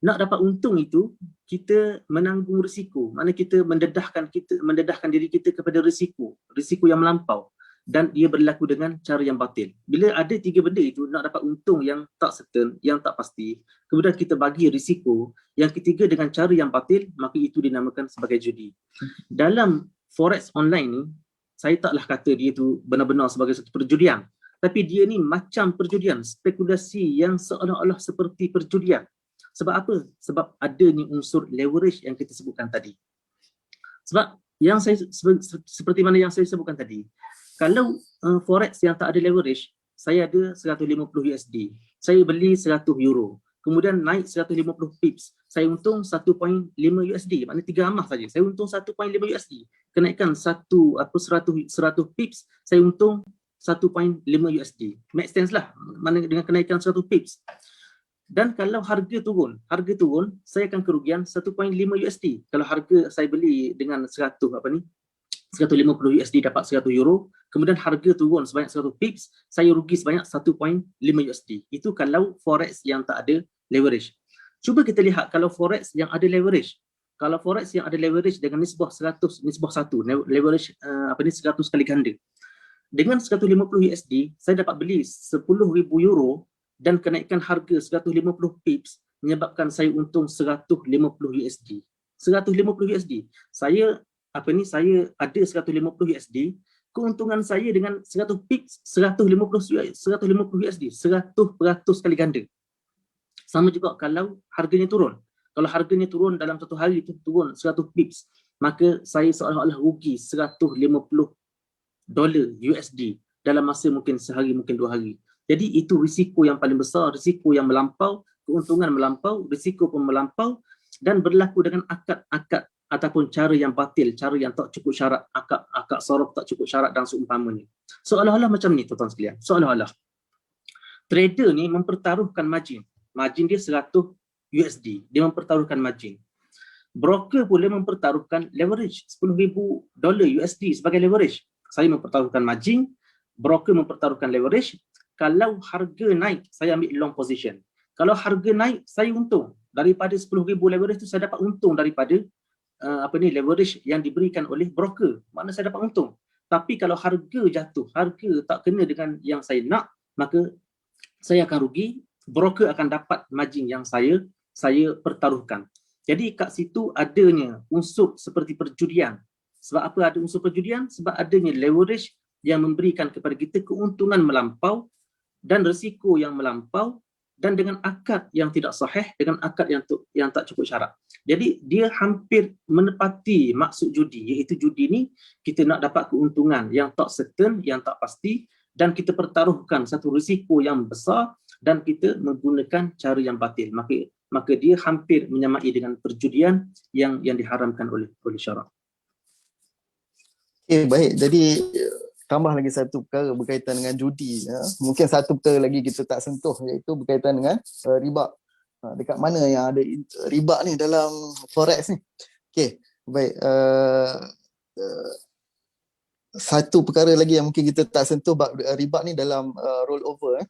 Nak dapat untung itu kita menanggung risiko, maknanya kita mendedahkan diri kita kepada risiko yang melampau, dan ia berlaku dengan cara yang batil. Bila ada 3 benda itu, nak dapat untung yang tak certain, yang tak pasti, kemudian kita bagi risiko, yang ketiga dengan cara yang batil, maka itu dinamakan sebagai judi. Dalam forex online ni, saya taklah kata dia itu benar-benar sebagai satu perjudian, tapi dia ni macam perjudian, spekulasi yang seolah-olah seperti perjudian. Sebab apa? Sebab adanya unsur leverage yang kita sebutkan tadi. Sebab yang seperti mana yang saya sebutkan tadi, kalau forex yang tak ada leverage, saya ada 150 USD, saya beli 100 euro, kemudian naik 150 pips, saya untung 1.5 USD, maknanya 3 amah saja, saya untung 1.5 USD. Kenaikan 100 pips, saya untung 1.5 USD. Make sense lah, mana dengan kenaikan 100 pips. Dan kalau harga turun, saya akan kerugian 1.5 USD. Kalau harga saya beli dengan 150 USD dapat 100 euro, kemudian harga turun sebanyak 100 pips, saya rugi sebanyak 1.5 USD. Itu kalau forex yang tak ada leverage. Cuba kita lihat kalau forex yang ada leverage. Kalau forex yang ada leverage dengan nisbah 100, nisbah 1, leverage 100 kali ganda. Dengan 150 USD, saya dapat beli 10,000 euro dan kenaikan harga 150 pips menyebabkan saya untung 150 USD. 150 USD. Saya ada 150 USD, keuntungan saya dengan 100 pips 150 USD, 100% kali ganda. Sama juga kalau harganya turun. Kalau harganya turun dalam satu hari itu turun 100 pips, maka saya seolah-olah rugi 150 dolar USD dalam masa mungkin sehari, mungkin 2 hari. Jadi itu risiko yang paling besar, risiko yang melampau, keuntungan melampau, risiko pun melampau, dan berlaku dengan akad-akad ataupun cara yang batil, cara yang tak cukup syarat, akad sorof tak cukup syarat dan seumpamanya. Seolah-olah macam ni tuan-tuan sekalian. Seolah-olah trader ni mempertaruhkan margin. Margin dia 100 USD. Dia mempertaruhkan margin. Broker boleh mempertaruhkan leverage $10,000 USD sebagai leverage. Saya mempertaruhkan margin, broker mempertaruhkan leverage. Kalau harga naik, saya ambil long position. Kalau harga naik, saya untung. Daripada 10,000 leverage tu saya dapat untung daripada leverage yang diberikan oleh broker. Maknanya saya dapat untung. Tapi kalau harga jatuh, harga tak kena dengan yang saya nak, maka saya akan rugi, broker akan dapat margin yang saya pertaruhkan. Jadi kat situ adanya unsur seperti perjudian. Sebab apa ada unsur perjudian? Sebab adanya leverage yang memberikan kepada kita keuntungan melampau dan risiko yang melampau, dan dengan akad yang tidak sahih, dengan akad yang tak cukup syarat. Jadi dia hampir menepati maksud judi, iaitu judi ni kita nak dapat keuntungan yang tak certain, yang tak pasti, dan kita pertaruhkan satu risiko yang besar dan kita menggunakan cara yang batil. Maka dia hampir menyamai dengan perjudian yang diharamkan oleh syarak. Baik. Jadi tambah lagi satu perkara berkaitan dengan judi. Mungkin satu perkara lagi kita tak sentuh, iaitu berkaitan dengan riba. Dekat mana yang ada riba ni dalam forex ni? Okey, baik. Satu perkara lagi yang mungkin kita tak sentuh bab riba ni dalam rollover.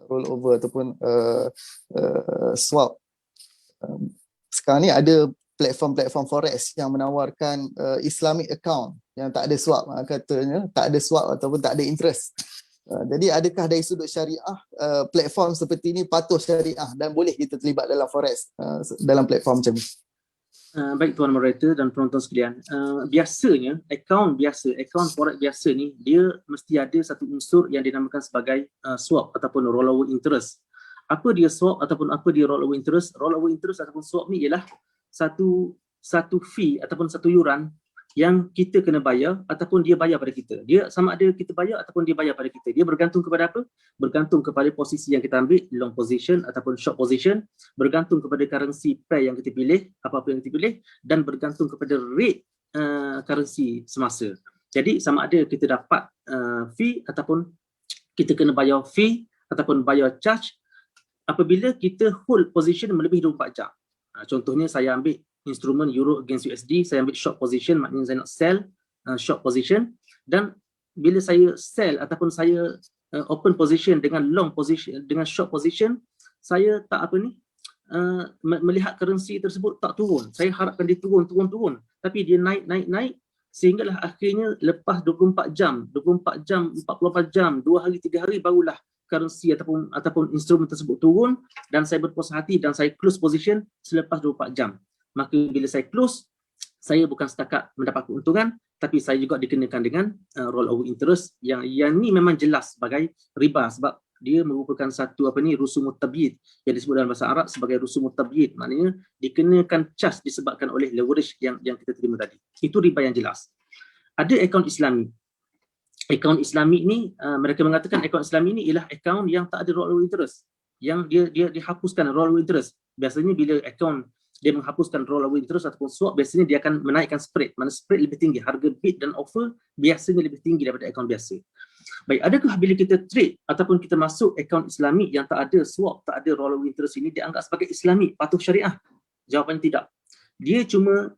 Rollover ataupun swap. Sekarang ni ada platform-platform forex yang menawarkan Islamic account yang tak ada swap, katanya tak ada swap ataupun tak ada interest. Jadi adakah dari sudut syariah platform seperti ini patuh syariah dan boleh kita terlibat dalam forex dalam platform macam ni? Baik tuan moderator dan penonton sekalian, biasanya akaun forex biasa ni dia mesti ada satu unsur yang dinamakan sebagai swap ataupun rollover interest. Apa dia swap ataupun apa dia rollover interest? Rollover interest ataupun swap ni ialah satu fee ataupun satu yuran yang kita kena bayar ataupun dia bayar pada kita. Dia sama ada kita bayar ataupun dia bayar pada kita. Dia bergantung kepada apa? Bergantung kepada posisi yang kita ambil, long position ataupun short position, bergantung kepada currency pair yang kita pilih, apa-apa yang kita pilih, dan bergantung kepada rate currency semasa. Jadi sama ada kita dapat fee ataupun kita kena bayar fee ataupun bayar charge apabila kita hold position melebihi 24 jam. Contohnya saya ambil instrumen euro against USD, saya ambil short position, maknanya saya nak sell short position, dan bila saya sell ataupun saya open position dengan long position, dengan short position, saya tak melihat currency tersebut tak turun. Saya harapkan dia turun, tapi dia naik, sehinggalah akhirnya lepas 24 jam, 48 jam, 2 hari, 3 hari barulah currency ataupun instrumen tersebut turun, dan saya berpuas hati dan saya close position selepas 24 jam. Maka bila saya close, saya bukan setakat mendapat keuntungan, tapi saya juga dikenakan dengan rollover interest yang ni memang jelas sebagai riba, sebab dia merupakan satu rusumut tabyid yang disebut dalam bahasa Arab sebagai rusumut tabyid, maknanya dikenakan cas disebabkan oleh leverage yang kita terima tadi. Itu riba yang jelas. Ada akaun Islami. Akaun Islami ni mereka mengatakan akaun Islami ni ialah akaun yang tak ada rollover interest, yang dia dihapuskan rollover interest. Biasanya bila akaun dia menghapuskan rollover interest ataupun swap, biasanya dia akan menaikkan spread. Mana spread lebih tinggi, harga bid dan offer biasanya lebih tinggi daripada akaun biasa. Baik, adakah bila kita trade ataupun kita masuk akaun Islami yang tak ada swap, tak ada rollover interest ini dianggap sebagai Islami, patuh syariah? Jawapannya tidak. Dia cuma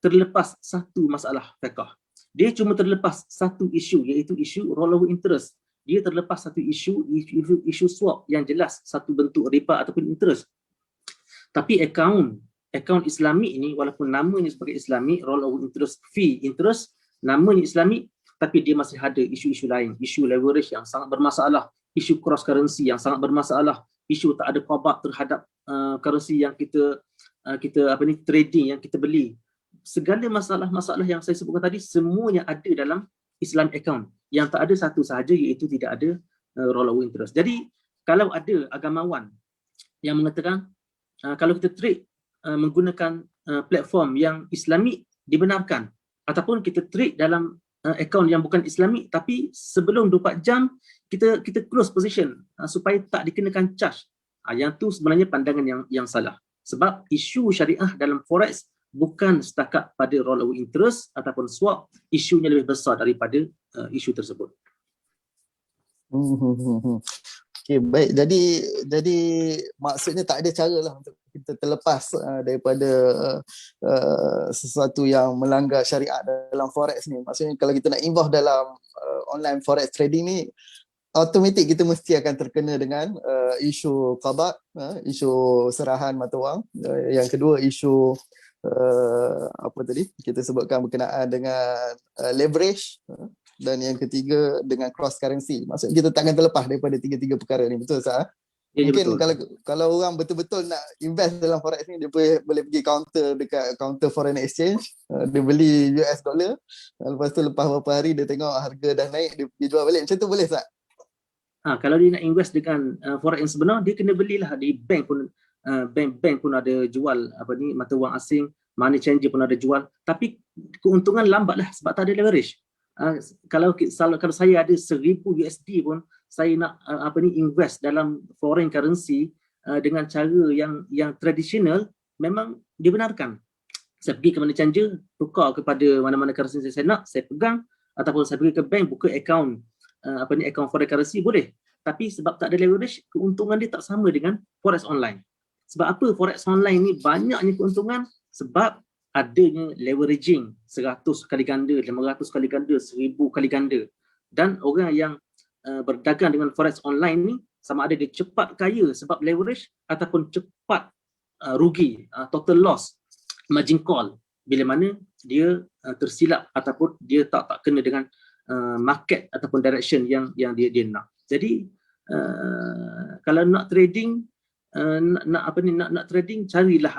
terlepas satu masalah fiqh. Dia cuma terlepas satu isu, iaitu isu rollover interest. Dia terlepas satu isu swap yang jelas satu bentuk riba ataupun interest. Tapi akaun Islami ini, walaupun namanya sebagai Islami, rollover interest, fee interest, namanya Islami, tapi dia masih ada isu-isu lain, isu leverage yang sangat bermasalah, isu cross currency yang sangat bermasalah, isu tak ada qabak terhadap currency yang kita trading, yang kita beli. Segala masalah-masalah yang saya sebutkan tadi semuanya ada dalam Islam account. Yang tak ada satu sahaja, iaitu tidak ada rollover interest. Jadi kalau ada agamawan yang mengatakan kalau kita trade menggunakan platform yang Islami dibenarkan, ataupun kita trade dalam akaun yang bukan Islami tapi sebelum 24 jam kita close position supaya tak dikenakan charge, yang tu sebenarnya pandangan yang salah. Sebab isu syariah dalam forex bukan setakat pada rollover interest ataupun swap, isunya lebih besar daripada isu tersebut. Okey, baik. Jadi maksudnya tak ada cara lah untuk kita terlepas daripada sesuatu yang melanggar syariat dalam forex ni. Maksudnya kalau kita nak involve dalam online forex trading ni, automatik kita mesti akan terkena dengan isu qada, isu serahan mata wang. Yang kedua, isu apa tadi kita sebutkan berkenaan dengan leverage, dan yang ketiga dengan cross currency. Maksudnya kita tak akan terlepas daripada tiga-tiga perkara ni. Betul tak? Ya, Mungkin betul. kalau orang betul-betul nak invest dalam forex ni, dia boleh pergi counter dekat counter foreign exchange, dia beli US dollar, lepas tu lepas beberapa hari dia tengok harga dah naik, dia pergi jual balik. Macam tu boleh tak? Kalau dia nak invest dengan forex yang sebenar, dia kena belilah di bank pun. Bank pun ada jual mata wang asing, money changer pun ada jual, tapi keuntungan lambatlah sebab tak ada leverage. Kalau saya ada 1000 USD pun, saya nak invest dalam foreign currency dengan cara yang tradisional, memang dibenarkan. Saya pergi ke money changer, tukar kepada mana-mana currency saya nak, saya pegang, ataupun saya pergi ke bank buka account account foreign currency, boleh. Tapi sebab tak ada leverage, keuntungan dia tak sama dengan forex online. Sebab apa forex online ni banyaknya keuntungan? Sebab adanya leveraging 100 kali ganda, 500 kali ganda, 1000 kali ganda. Dan orang yang berdagang dengan forex online ni sama ada dia cepat kaya sebab leverage ataupun cepat rugi, total loss, margin call, bila mana dia tersilap ataupun dia tak kena dengan market ataupun direction yang dia nak. Jadi kalau nak trading, nak trading, carilah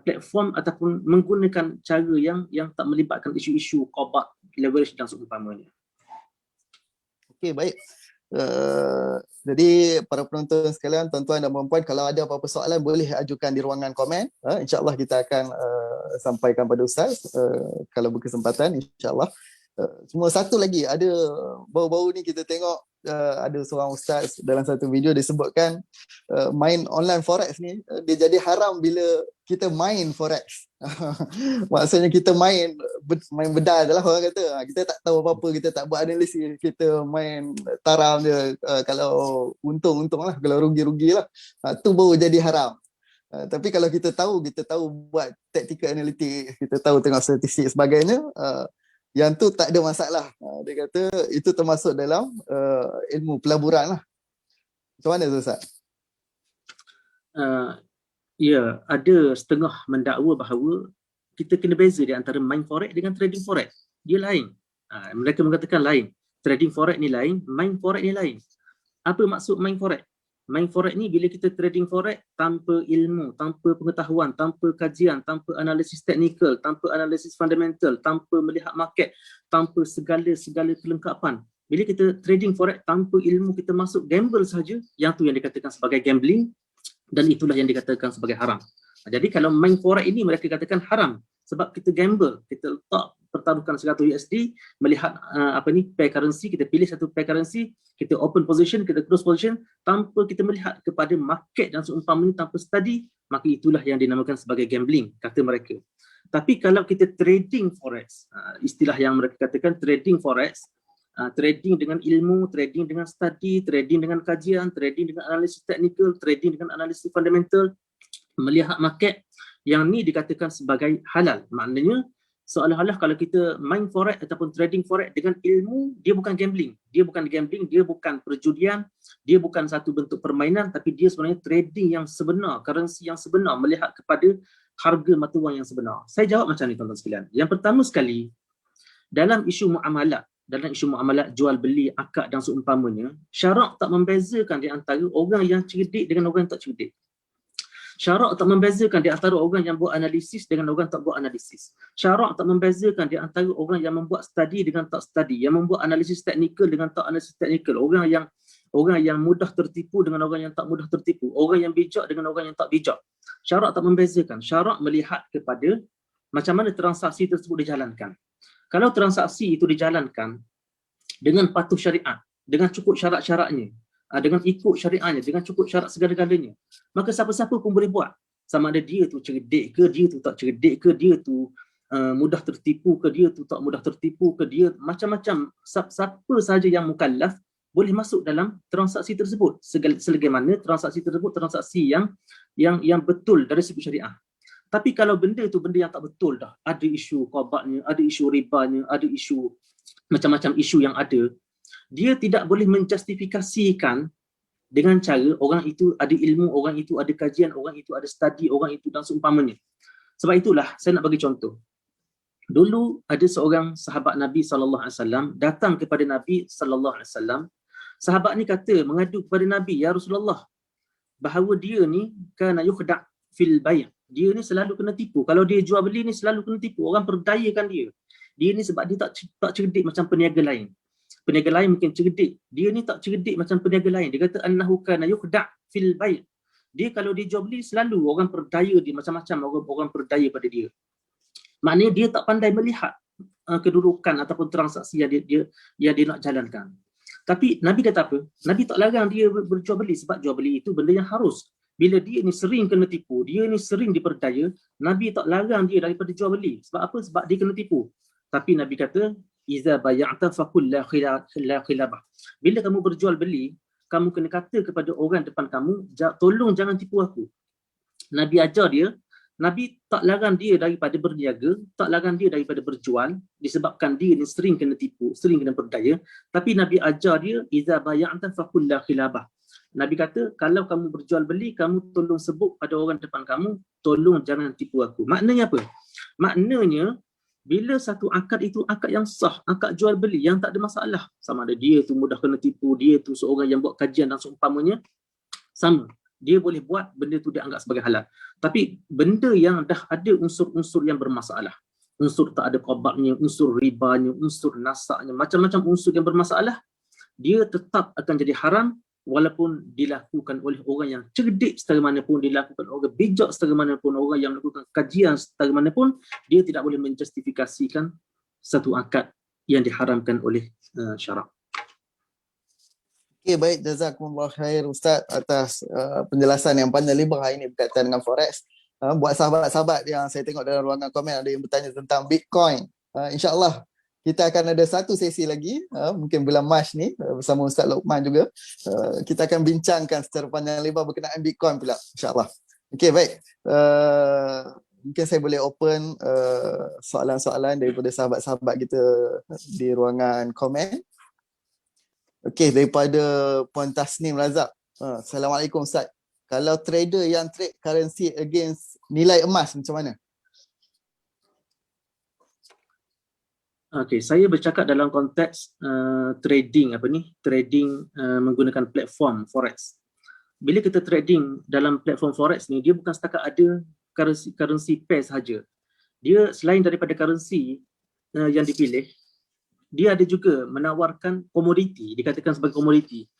platform ataupun menggunakan cara yang tak melibatkan isu-isu qobat, leverage dan seumpamanya. Okey, baik. Jadi para penonton sekalian, tuan-tuan dan puan-puan, kalau ada apa-apa soalan boleh ajukan di ruangan komen. InsyaAllah kita akan sampaikan pada Ustaz kalau berkesempatan, insyaAllah. Cuma satu lagi, ada baru-baru ni kita tengok ada seorang ustaz dalam satu video dia sebutkan main online forex ni dia jadi haram bila kita main forex. Maksudnya kita main bedal je lah orang kata. Kita tak tahu apa-apa, kita tak buat analisis, kita main taram je. Kalau untung lah, kalau rugi lah. Tu baru jadi haram. Tapi kalau kita tahu buat tactical analytics, kita tahu tengok statistik sebagainya, yang tu tak ada masalah. Dia kata itu termasuk dalam ilmu pelaburan lah. Macam mana tu Ustaz? Ya, ada setengah mendakwa bahawa kita kena beza di antara main forex dengan trading forex. Dia lain. Mereka mengatakan lain. Trading forex ni lain, main forex ni lain. Apa maksud main forex? Main forex ni bila kita trading forex tanpa ilmu, tanpa pengetahuan, tanpa kajian, tanpa analisis teknikal, tanpa analisis fundamental, tanpa melihat market, tanpa segala kelengkapan. Bila kita trading forex tanpa ilmu, kita masuk gamble saja, yang tu yang dikatakan sebagai gambling, dan itulah yang dikatakan sebagai haram. Jadi kalau main forex ini mereka katakan haram sebab kita gamble, kita letak pertaruhkan 100 USD, melihat pair currency, kita pilih satu pair currency, kita open position, kita close position tanpa kita melihat kepada market dan seumpamanya, tanpa study, maka itulah yang dinamakan sebagai gambling, kata mereka. Tapi kalau kita trading forex, istilah yang mereka katakan trading forex, trading dengan ilmu, trading dengan study, trading dengan kajian, trading dengan analisis teknikal, trading dengan analisis fundamental, melihat market, yang ni dikatakan sebagai halal. Maknanya seolah-olah kalau kita main forex ataupun trading forex dengan ilmu, dia bukan gambling. Dia bukan gambling, dia bukan perjudian, dia bukan satu bentuk permainan, tapi dia sebenarnya trading yang sebenar, currency yang sebenar, melihat kepada harga mata wang yang sebenar. Saya jawab macam ni tuan-tuan sekalian. Yang pertama sekali, dalam isu muamalat jual beli, akad dan seumpamanya, syarak tak membezakan di antara orang yang cerdik dengan orang yang tak cerdik. Syarak tak membezakan di antara orang yang buat analisis dengan orang tak buat analisis. Syarak tak membezakan di antara orang yang membuat study dengan tak study, yang membuat analisis teknikal dengan tak analisis teknikal, orang yang mudah tertipu dengan orang yang tak mudah tertipu, orang yang bijak dengan orang yang tak bijak. Syarak tak membezakan. Syarak melihat kepada macam mana transaksi tersebut dijalankan. Kalau transaksi itu dijalankan dengan patuh syariat, dengan cukup syarat-syaratnya, dengan ikut syariatnya, dengan cukup syarat segala-galanya, maka siapa-siapa pun boleh buat. sama ada dia tu cerdik ke, dia tu tak cerdik ke, dia tu mudah tertipu ke, dia tu tak mudah tertipu ke, dia macam-macam. Siapa saja yang mukallaf boleh masuk dalam transaksi tersebut selagi mana transaksi tersebut transaksi yang betul dari segi syariah. Tapi kalau benda tu benda yang tak betul dah, ada isu qabatnya, ada isu ribanya, ada isu macam-macam isu yang ada, dia tidak boleh menjustifikasikan dengan cara orang itu ada ilmu, orang itu ada kajian, orang itu ada study, orang itu dan seumpamanya. Sebab itulah saya nak bagi contoh. Dulu ada seorang sahabat Nabi SAW datang kepada Nabi SAW. Sahabat ni kata, mengadu kepada Nabi, ya Rasulullah, bahawa dia ni kana yukhda' fil bay'. Dia ni selalu kena tipu. Kalau dia jual beli ni selalu kena tipu. Orang perdayakan dia. Dia ni sebab dia tak cerdik macam peniaga lain. Peniaga lain mungkin cerdik. Dia ni tak cerdik macam peniaga lain. Dia kata annahu kana yukhda' fil bay'. Dia kalau dia jual beli selalu orang perdaya dia, macam-macam orang perdaya pada dia. Maknanya dia tak pandai melihat kedudukan ataupun transaksi yang dia nak jalankan. Tapi Nabi kata apa? Nabi tak larang dia berjual beli sebab jual beli itu benda yang harus. Bila dia ni sering kena tipu, dia ni sering diperdaya, Nabi tak larang dia daripada jual beli. Sebab apa? Sebab dia kena tipu. Tapi Nabi kata, iza bay'ata faqul la khilabah. Bila kamu berjual beli, kamu kena kata kepada orang depan kamu, tolong jangan tipu aku. Nabi ajar dia, Nabi tak larang dia daripada berniaga, tak larang dia daripada berjual disebabkan dia ni sering kena tipu, sering kena berdaya. Tapi Nabi ajar dia, iza bay'ata faqul la khilabah. Nabi kata, kalau kamu berjual beli, kamu tolong sebut pada orang depan kamu, tolong jangan tipu aku. Maknanya apa? Maknanya, bila satu akad itu akad yang sah, akad jual beli yang tak ada masalah, sama ada dia tu mudah kena tipu, dia tu seorang yang buat kajian dan seumpamanya, sama. Dia boleh buat benda tu dia anggap sebagai halal. Tapi benda yang dah ada unsur-unsur yang bermasalah, unsur tak ada qabatnya, unsur ribanya, unsur nasaknya, macam-macam unsur yang bermasalah, dia tetap akan jadi haram walaupun dilakukan oleh orang yang cerdik setara mana pun, dilakukan oleh orang bijak setara mana pun, orang yang melakukan kajian setara mana pun, dia tidak boleh menjustifikasikan satu akad yang diharamkan oleh syarak. Okay, baik, jazakumullah khair Ustaz atas penjelasan yang panjang lebar hari ini berkaitan dengan forex. Buat sahabat-sahabat yang saya tengok dalam ruangan komen ada yang bertanya tentang Bitcoin. InsyaAllah kita akan ada satu sesi lagi, mungkin bulan Mac ni bersama Ustaz Luqman juga. Kita akan bincangkan secara panjang lebar berkenaan Bitcoin pula, insyaAllah. Okay, baik. Mungkin saya boleh open soalan-soalan daripada sahabat-sahabat kita di ruangan komen. Okey, daripada Puan Tasnim Razak. Assalamualaikum Ustaz. Kalau trader yang trade currency against nilai emas macam mana? Okey, saya bercakap dalam konteks trading trading menggunakan platform forex. Bila kita trading dalam platform forex ni, dia bukan setakat ada currency pair sahaja. Dia selain daripada currency yang dipilih, dia ada juga menawarkan komoditi, dikatakan sebagai komoditi.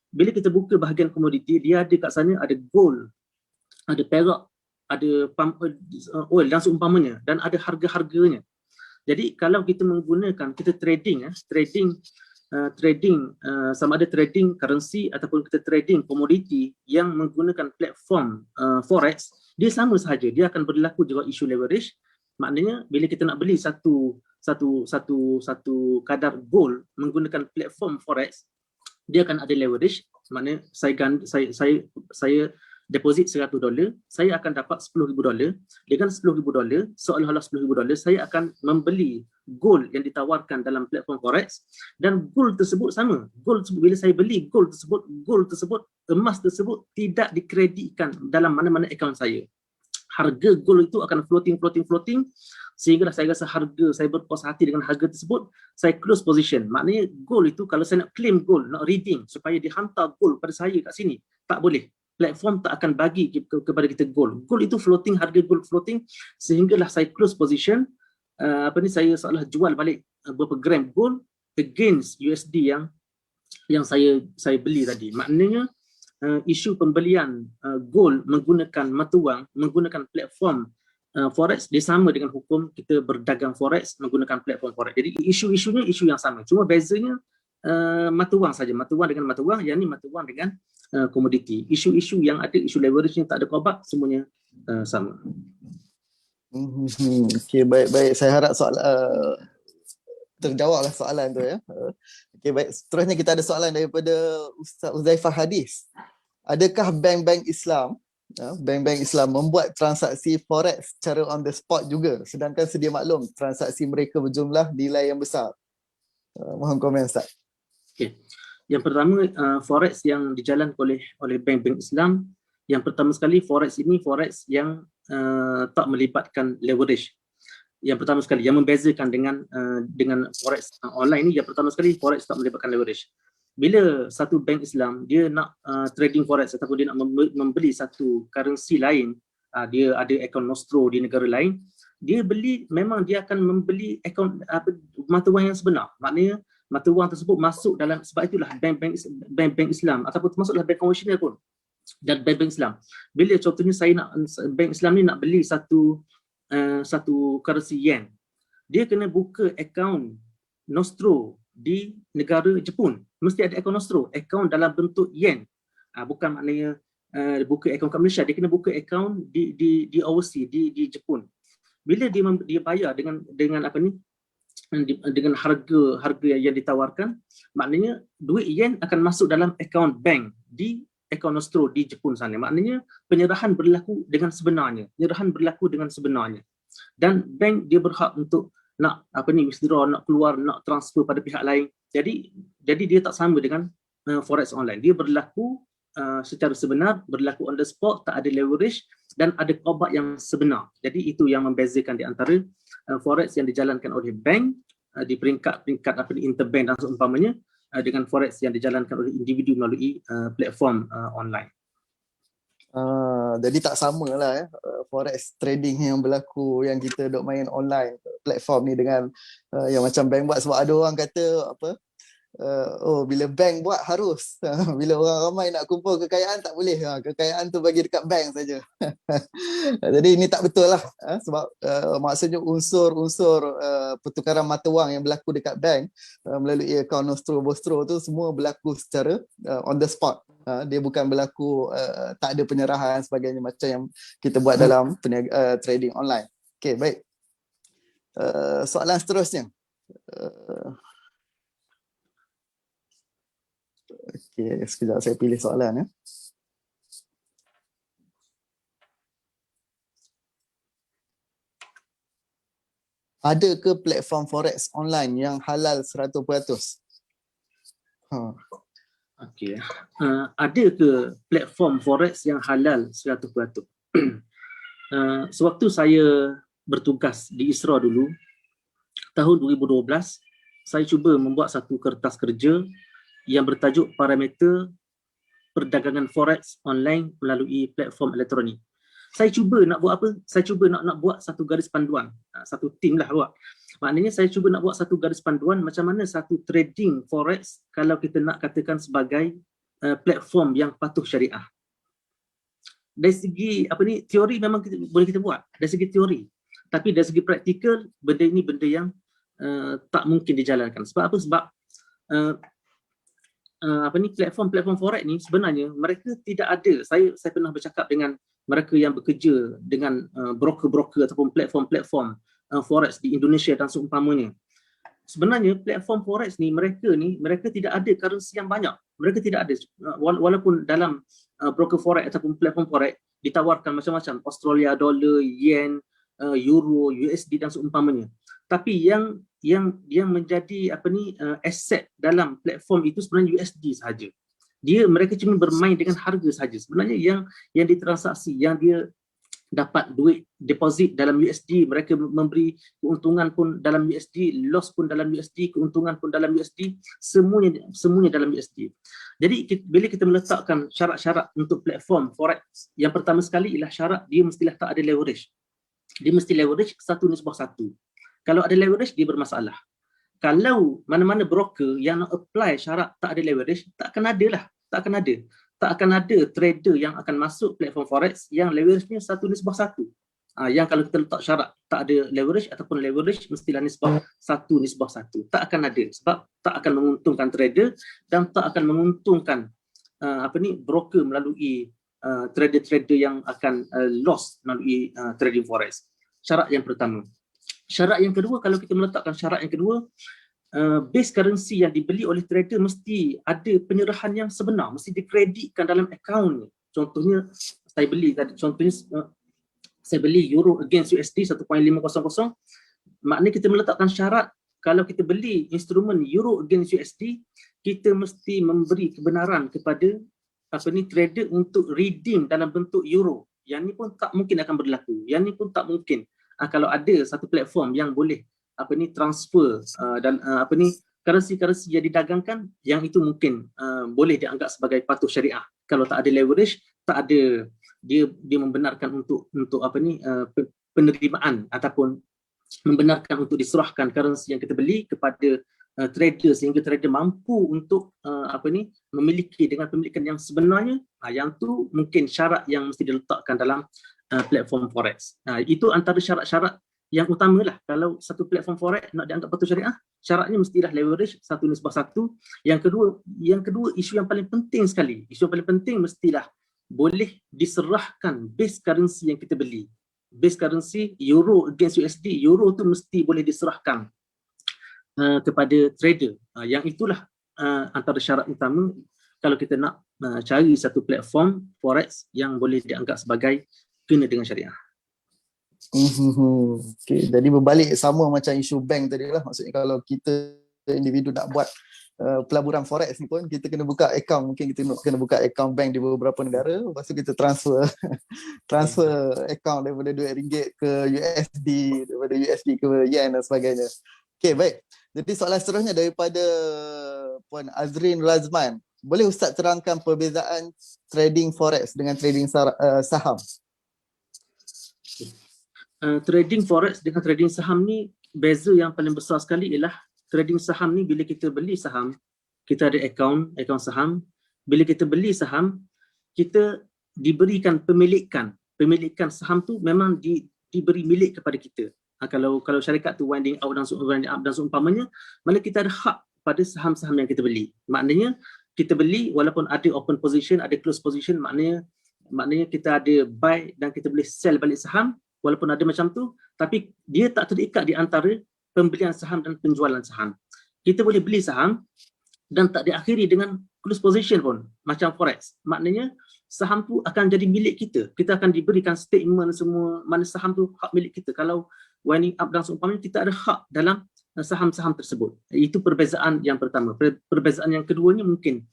Bila kita buka bahagian komoditi, dia ada kat sana ada gold, ada perak, ada oil dan seumpamanya, dan ada harga-harganya. Jadi kalau kita menggunakan, kita trading sama ada trading currency ataupun kita trading komoditi yang menggunakan platform forex, dia sama sahaja, dia akan berlaku juga isu leverage. Maknanya bila kita nak beli satu kadar gold menggunakan platform forex, dia akan ada leverage. Maknanya saya deposit $100, saya akan dapat $10,000. Dengan $10,000, seolah-olah $10,000, saya akan membeli gold yang ditawarkan dalam platform forex, dan gold tersebut sama. Gold tersebut, bila saya beli gold tersebut, emas tersebut tidak dikreditkan dalam mana-mana akaun saya. Harga gold itu akan floating sehingga saya rasa harga, saya berpuas hati dengan harga tersebut, saya close position. Maknanya gold itu, kalau saya nak claim gold, nak redeem supaya dihantar gold pada saya kat sini, tak boleh. Platform tak akan bagi kepada kita gold. Gold itu floating, harga gold floating, sehinggalah saya close position. Saya seolah jual balik berapa gram gold against USD yang saya beli tadi. Maknanya isu pembelian gold menggunakan mata wang, menggunakan platform forex, dia sama dengan hukum kita berdagang forex menggunakan platform forex. Jadi isu-isunya isu yang sama, cuma bezanya mata wang saja. Mata wang dengan mata wang, yang ni mata wang dengan komoditi. Isu-isu yang ada, isu leverage yang tak ada kobat, semuanya sama. Okey, baik. Saya harap terjawablah soalan tu ya. Okey, baik. Seterusnya kita ada soalan daripada Ustaz Uzaifah Hadis. Adakah bank-bank Islam membuat transaksi forex secara on the spot juga, sedangkan sedia maklum transaksi mereka berjumlah nilai yang besar? Mohon komen Ustaz. Okay. Yang pertama, forex yang dijalankan oleh bank-bank Islam, yang pertama sekali forex ini forex yang tak melibatkan leverage. Yang pertama sekali yang membezakan dengan forex online ini, yang pertama sekali forex tak melibatkan leverage. Bila satu bank Islam dia nak trading forex ataupun dia nak membeli satu currency lain, dia ada akaun nostro di negara lain, dia memang dia akan membeli akaun mata wang yang sebenar. Maknanya mata wang tersebut masuk dalam, sebab itulah bank-bank Islam ataupun termasuklah bank konvensional pun dan bank-bank Islam. Bila contohnya bank Islam ni nak beli satu currency yen, dia kena buka akaun nostro di negara Jepun. Mesti ada akaun nostro, akaun dalam bentuk yen. Bukan maknanya buka akaun kat Malaysia, dia kena buka akaun di overseas, di Jepun. Bila dia bayar dengan apa ni, dengan harga yang ditawarkan, maknanya duit yen akan masuk dalam akaun bank di akaun nostro di Jepun sana. Maknanya penyerahan berlaku dengan sebenarnya. Dan bank dia berhak untuk nak withdraw, nak keluar, nak transfer pada pihak lain. Jadi dia tak sama dengan forex online. Dia berlaku secara sebenar, berlaku on the spot, tak ada leverage dan ada kobat yang sebenar. Jadi itu yang membezakan di antara forex yang dijalankan oleh bank di peringkat interbank dan seumpamanya dengan forex yang dijalankan oleh individu melalui platform online. Jadi tak samalah ya forex trading yang berlaku yang kita dok main online platform ni dengan yang macam bank buat. Sebab ada orang kata bila bank buat harus, bila orang ramai nak kumpul kekayaan tak boleh, kekayaan tu bagi dekat bank saja. Jadi ini tak betul lah, sebab maksudnya unsur-unsur pertukaran mata wang yang berlaku dekat bank melalui akaun nostro bostro tu semua berlaku secara on the spot. Dia bukan berlaku tak ada penyerahan sebagainya macam yang kita buat dalam trading online. Okey, baik. Soalan seterusnya. Okey, sekejap saya pilih soalan ya. Ada ke platform forex online yang halal 100%? Okey. Ada ke platform forex yang halal 100%? Sewaktu saya bertugas di ISRA dulu, tahun 2012, saya cuba membuat satu kertas kerja yang bertajuk parameter perdagangan forex online melalui platform elektronik. Saya cuba nak buat apa? Saya cuba nak buat satu garis panduan, satu tim lah buat. Maknanya saya cuba nak buat satu garis panduan macam mana satu trading forex kalau kita nak katakan sebagai platform yang patuh syariah. Dari segi teori memang boleh kita buat dari segi teori. Tapi dari segi praktikal, benda ini benda yang tak mungkin dijalankan. Sebab apa? Sebab platform forex ni sebenarnya mereka tidak ada. Saya pernah bercakap dengan mereka yang bekerja dengan broker-broker ataupun platform forex di Indonesia dan seumpamanya. Sebenarnya platform forex ni mereka tidak ada currency yang banyak. Mereka tidak ada, walaupun dalam broker forex ataupun platform forex ditawarkan macam-macam, Australia dollar, yen, euro, USD dan seumpamanya. Tapi yang menjadi aset dalam platform itu sebenarnya USD sahaja. Mereka cuma bermain dengan harga sahaja. Sebenarnya yang ditransaksi, yang dia dapat duit deposit dalam USD, mereka memberi keuntungan pun dalam USD, loss pun dalam USD, keuntungan pun dalam USD, semuanya dalam USD. Jadi bila kita meletakkan syarat-syarat untuk platform forex, yang pertama sekali ialah syarat dia mestilah tak ada leverage. Dia mesti leverage 1:1. Kalau ada leverage, dia bermasalah. Kalau mana-mana broker yang nak apply syarat tak ada leverage, tak akan ada. Tak akan ada trader yang akan masuk platform forex yang leverage-nya 1:1. Yang kalau kita letak syarat tak ada leverage ataupun leverage mestilah nisbah 1:1. Tak akan ada, sebab tak akan menguntungkan trader dan tak akan menguntungkan broker melalui trader-trader yang akan loss melalui trading forex. Syarat yang pertama. Syarat yang kedua, kalau kita meletakkan syarat yang kedua, base currency yang dibeli oleh trader mesti ada penyerahan yang sebenar, mesti dikreditkan dalam akaun. Contohnya saya beli euro against USD 1.500, maknanya kita meletakkan syarat kalau kita beli instrumen euro against USD, kita mesti memberi kebenaran kepada trader untuk redeem dalam bentuk euro. Yang ni pun tak mungkin akan berlaku. Yang ni pun tak mungkin. Kalau ada satu platform yang boleh transfer dan currency-currency yang didagangkan, yang itu mungkin boleh dianggap sebagai patuh syariah. Kalau tak ada leverage, tak ada dia membenarkan untuk penerimaan ataupun membenarkan untuk diserahkan currency yang kita beli kepada trader sehingga trader mampu untuk memiliki dengan pemilikan yang sebenarnya. Yang tu mungkin syarat yang mesti diletakkan dalam platform forex. Itu antara syarat-syarat yang utamalah kalau satu platform forex nak dianggap patuh syariah, syaratnya mestilah leverage 1:1. Yang kedua isu yang paling penting sekali. Isu yang paling penting mestilah boleh diserahkan base currency yang kita beli. Base currency euro against USD, euro tu mesti boleh diserahkan kepada trader. Yang itulah antara syarat utama kalau kita nak cari satu platform forex yang boleh dianggap sebagai kena dengan syariah. Okay, jadi berbalik sama macam isu bank tadi lah. Maksudnya kalau kita individu nak buat pelaburan forex ni pun, kita kena buka account. Mungkin kita kena buka account bank di beberapa negara. Lepas tu kita transfer account daripada duit ringgit ke USD, daripada USD ke yen dan sebagainya. Okay, baik. Jadi soalan seterusnya daripada Puan Azrin Razman. Boleh Ustaz terangkan perbezaan trading forex dengan trading saham? Trading forex dengan trading saham ni, beza yang paling besar sekali ialah trading saham ni bila kita beli saham, kita ada akaun saham. Bila kita beli saham, kita diberikan pemilikan. Pemilikan saham tu memang diberi milik kepada kita. Kalau syarikat tu winding up dan seumpamanya, mana kita ada hak pada saham-saham yang kita beli. Maknanya kita beli walaupun ada open position, ada close position, maknanya kita ada buy dan kita boleh sell balik saham walaupun ada macam tu, tapi dia tak terikat di antara pembelian saham dan penjualan saham. Kita boleh beli saham dan tak diakhiri dengan close position pun macam forex. Maknanya saham tu akan jadi milik kita. Kita akan diberikan statement semua mana saham tu hak milik kita. Kalau winding up dan seumpamanya, kita ada hak dalam saham-saham tersebut. Itu perbezaan yang pertama. Perbezaan yang keduanya mungkin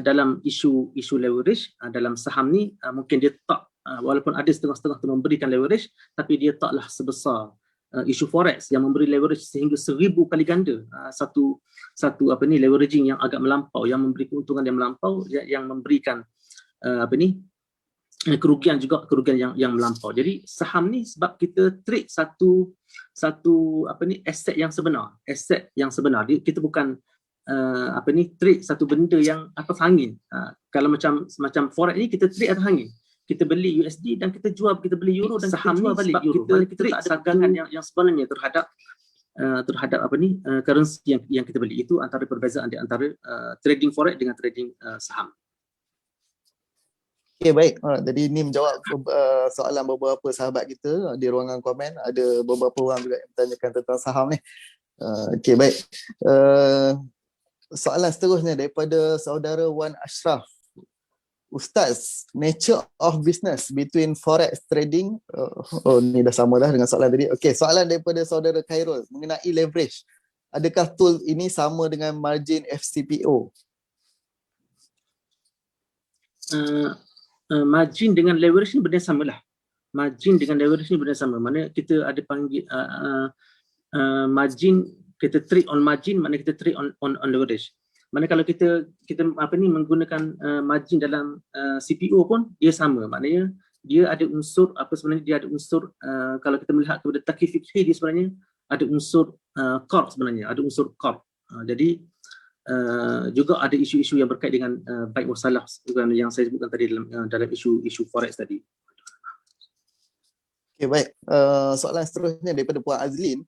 dalam isu leverage. Dalam saham ni mungkin dia tak, walaupun ada setengah-setengah tu memberikan leverage, tapi dia taklah sebesar isu forex yang memberi leverage sehingga 1000 kali ganda. Satu leveraging yang agak melampau, yang memberi keuntungan yang melampau, yang memberikan kerugian yang melampau. Jadi saham ni sebab kita trade satu aset yang sebenar. Kita bukan trade satu benda yang atas angin. Kalau macam forex ni kita trade atas angin. Kita beli USD dan kita beli euro dan saham kita jual balik euro. Kita tak ada pegangan yang sebenarnya terhadap currency yang kita beli. Itu antara perbezaan di antara trading forex dengan trading saham. Okay, baik. Jadi ini menjawab soalan beberapa sahabat kita di ruangan komen. Ada beberapa orang juga yang bertanyakan tentang saham ni. Okay, baik. Soalan seterusnya daripada saudara Wan Ashraf. Ustaz, nature of business between forex trading, ni dah sama dah dengan soalan tadi. Okay, soalan daripada saudara Khairul mengenai leverage. Adakah tool ini sama dengan margin FCPO? Margin dengan leverage ni benda samalah. Margin dengan leverage ni benda sama. Mana kita ada panggil margin, kita trade on margin, mana kita trade on leverage. Mana kalau kita menggunakan margin dalam CPO pun dia sama. Maknanya dia ada unsur kalau kita melihat kepada taqi fikhi, dia sebenarnya ada unsur qard sebenarnya, ada unsur qard. Jadi juga ada isu-isu yang berkait dengan baik wasalah yang saya sebutkan tadi dalam isu forex tadi. Okay, baik. Soalan seterusnya daripada Puan Azlin.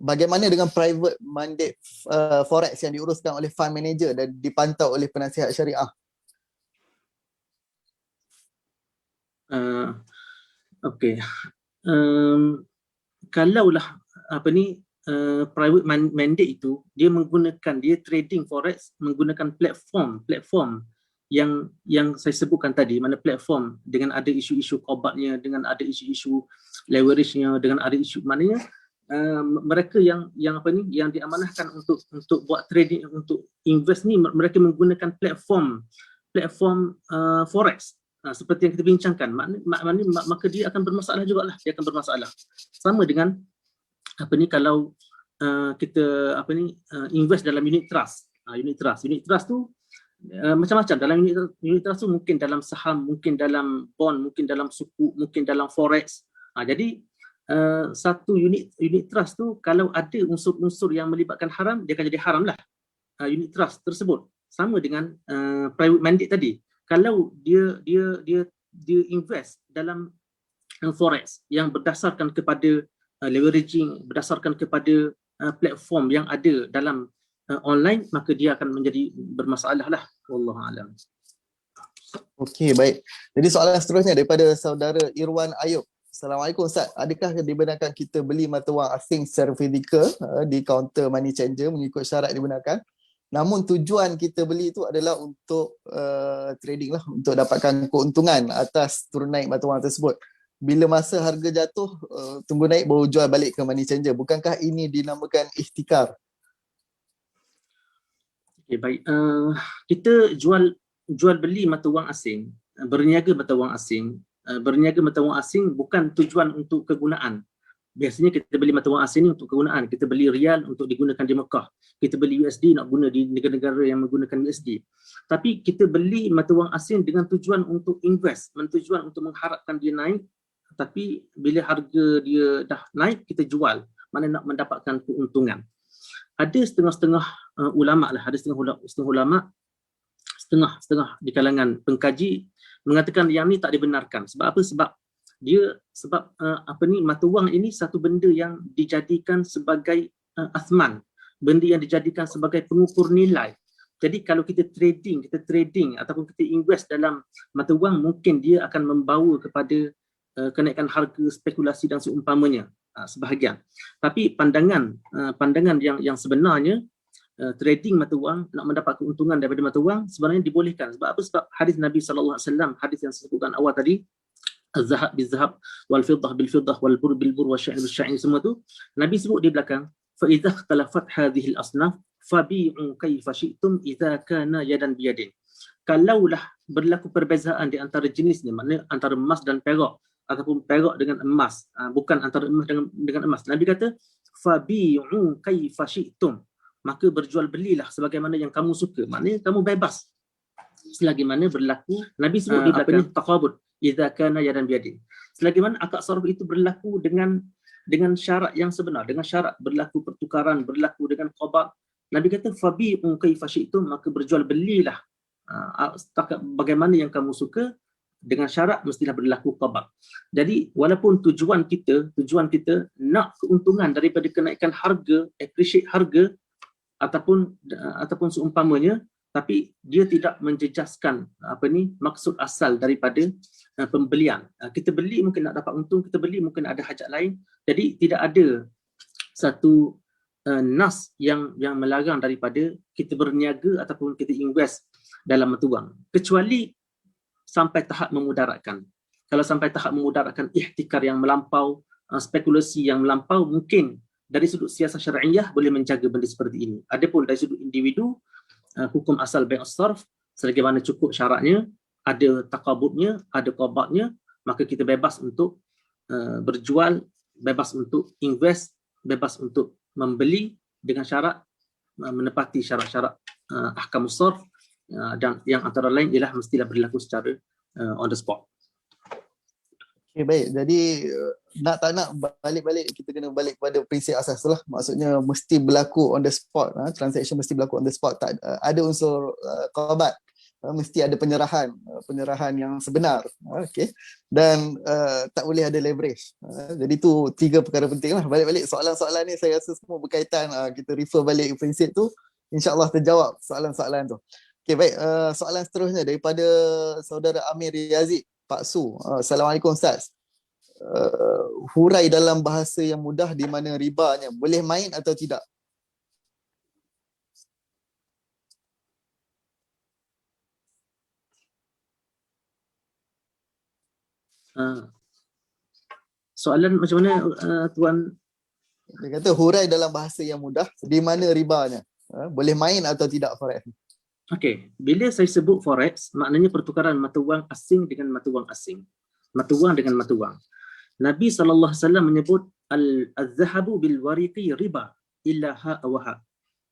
Bagaimana dengan private mandate forex yang diuruskan oleh fund manager dan dipantau oleh penasihat syariah? Uh, Okey. Kalaulah private mandate itu dia trading forex menggunakan platform yang saya sebutkan tadi, mana platform dengan ada isu-isu kobatnya, dengan ada isu-isu leverage-nya, dengan ada isu maknanya mereka yang diamanahkan untuk buat trading, untuk invest ni, mereka menggunakan platform forex. Seperti yang kita bincangkan, maka dia akan bermasalah jugalah, dia akan bermasalah. Sama dengan kalau kita invest dalam unit trust. Unit trust tu macam-macam. Dalam unit trust tu mungkin dalam saham, mungkin dalam bond, mungkin dalam suku, mungkin dalam forex. Jadi satu unit trust tu kalau ada unsur-unsur yang melibatkan haram, dia akan jadi haram lah unit trust tersebut. Sama dengan private mandate tadi. Kalau dia invest dalam forex yang berdasarkan kepada leveraging, berdasarkan kepada platform yang ada dalam online, maka dia akan menjadi bermasalah lah. Wallahu a'lam. Okey, baik. Jadi soalan seterusnya daripada saudara Irwan Ayub. Assalamualaikum Ustaz. Adakah dibenarkan kita beli mata wang asing secara fizikal di kaunter money changer mengikut syarat dibenarkan? Namun tujuan kita beli itu adalah untuk trading lah, untuk dapatkan keuntungan atas turun naik mata wang tersebut. Bila masa harga jatuh, tunggu naik baru jual balik ke money changer. Bukankah ini dinamakan ihtikar? Okay, baik. Kita jual beli mata wang asing, berniaga mata wang asing. Berniaga mata wang asing bukan tujuan untuk kegunaan. Biasanya kita beli mata wang asing ni untuk kegunaan. Kita beli rial untuk digunakan di Mekah. Kita beli USD nak guna di negara-negara yang menggunakan USD. Tapi kita beli mata wang asing dengan tujuan untuk invest, tujuan untuk mengharapkan dia naik. Tapi bila harga dia dah naik, kita jual. Mana nak mendapatkan keuntungan. Ada setengah-setengah ulama lah, ada setengah ulama, setengah di kalangan pengkaji mengatakan yang ni tak dibenarkan. Sebab apa? Sebab mata wang ini satu benda yang dijadikan sebagai athman, benda yang dijadikan sebagai pengukur nilai. Jadi kalau kita trading ataupun kita invest dalam mata wang, mungkin dia akan membawa kepada kenaikan harga, spekulasi dan seumpamanya, sebahagian. Tapi pandangan yang sebenarnya, trading mata wang, nak mendapat keuntungan daripada mata wang sebenarnya dibolehkan. Sebab apa? Sebab hadis Nabi SAW, hadis yang saya sebutkan awal tadi, az-zahab bil-zahab wal fiddah bil-fiddah wal bur bil-bur wa sya'ir bil-sya'ir, semua tu Nabi sebut di belakang, fa idza ikhtalafat hadhihi al-asnaf fabi'u kaifa syi'tum idza kana yadan biyadin. Kalaulah berlaku perbezaan di antara jenisnya, maknanya antara emas dan perak ataupun perak dengan emas, bukan antara emas dengan emas. Nabi kata fabi'u kaifa syi'tum, maka berjual belilah sebagaimana yang kamu suka, maknanya kamu bebas selagi mana berlaku. Nabi sebut di belakang taqabud idza kana yadan biyadin, selagi mana akad sarf itu berlaku dengan syarat yang sebenar, dengan syarat berlaku pertukaran, berlaku dengan qabad. Nabi kata fabi'u kaifa syi'tum, maka berjual belilah bagaimana yang kamu suka, dengan syarat mestilah berlaku qabad. Jadi walaupun tujuan kita nak keuntungan daripada kenaikan harga, appreciate harga ataupun seumpamanya, tapi dia tidak menjejaskan maksud asal daripada pembelian. Kita beli mungkin nak dapat untung, kita beli mungkin ada hajat lain. Jadi tidak ada satu nas yang melarang daripada kita berniaga ataupun kita invest dalam mata wang, kecuali sampai tahap memudaratkan. Kalau sampai tahap memudaratkan, ihtikar yang melampau, spekulasi yang melampau, mungkin dari sudut siasat syar'iyah boleh menjaga benda seperti ini. Adapun dari sudut individu, hukum asal bai' as-sarf, selagi mana cukup syaratnya, ada taqabudnya, ada qabadnya, maka kita bebas untuk berjual, bebas untuk invest, bebas untuk membeli dengan syarat menepati syarat-syarat ahkam as-sarf, dan yang antara lain ialah mestilah berlaku secara on the spot. Okay, baik. Jadi nak tak nak balik-balik kita kena balik kepada prinsip asas lah. Maksudnya mesti berlaku on the spot. Transaction mesti berlaku on the spot. Tak ada unsur qabat. Mesti ada penyerahan yang sebenar. Okay. Dan tak boleh ada leverage. Jadi tu 3 perkara penting lah. Balik-balik soalan-soalan ni saya rasa semua berkaitan. Kita refer balik ke prinsip tu, InsyaAllah terjawab soalan-soalan tu. Okay, baik. Soalan seterusnya daripada saudara Amir Yazid. Pak Su. Assalamualaikum Ustaz. Hurai dalam bahasa yang mudah di mana ribanya. Boleh main atau tidak? Soalan macam mana Tuan? Dia kata hurai dalam bahasa yang mudah di mana ribanya. Boleh main atau tidak forex? Okey, bila saya sebut forex, maknanya pertukaran mata wang asing dengan mata wang asing. Mata wang dengan mata wang. Nabi SAW menyebut al-zahabu bil wariqi riba illa ha wa ha.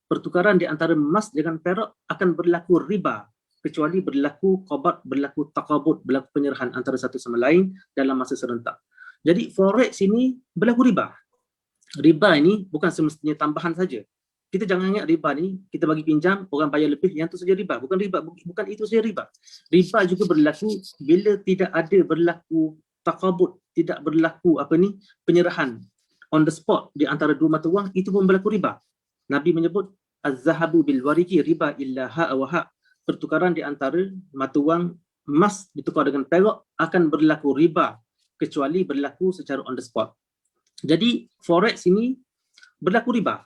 Pertukaran di antara emas dengan perak akan berlaku riba kecuali berlaku qabat, berlaku taqabud, berlaku penyerahan antara satu sama lain dalam masa serentak. Jadi forex ini berlaku riba. Riba ini bukan semestinya tambahan saja. Kita jangan ingat riba ni, kita bagi pinjam, orang bayar lebih, yang tu saja riba. Bukan riba, bukan itu saja riba. Riba juga berlaku bila tidak ada berlaku taqabud, tidak berlaku penyerahan on the spot di antara dua mata wang, itu pun berlaku riba. Nabi menyebut az-zahabu bil wariqi riba illa ha wa ha. Pertukaran di antara mata wang emas ditukar dengan perak akan berlaku riba kecuali berlaku secara on the spot. Jadi forex ini berlaku riba.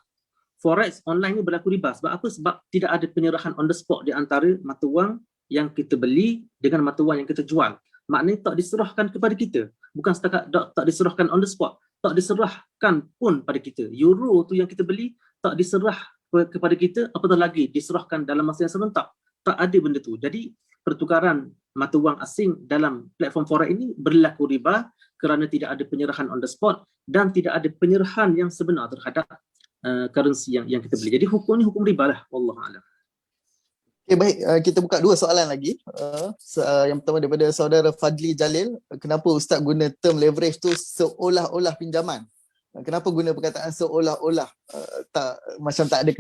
Forex online ni berlaku riba. Sebab apa? Sebab tidak ada penyerahan on the spot di antara mata wang yang kita beli dengan mata wang yang kita jual. Maknanya tak diserahkan kepada kita. Bukan setakat tak diserahkan on the spot, tak diserahkan pun pada kita. Euro tu yang kita beli tak diserah kepada kita, apatah lagi diserahkan dalam masa yang serentak. Tak ada benda tu. Jadi pertukaran mata wang asing dalam platform forex ini berlaku riba kerana tidak ada penyerahan on the spot dan tidak ada penyerahan yang sebenar terhadap currency yang kita beli. Jadi hukum ni hukum riba lah. Wallahualam. Okay, baik. Kita buka dua soalan lagi. Yang pertama daripada saudara Fadli Jalil. Kenapa Ustaz guna term leverage tu seolah-olah pinjaman? Kenapa guna perkataan seolah-olah? Macam tak ada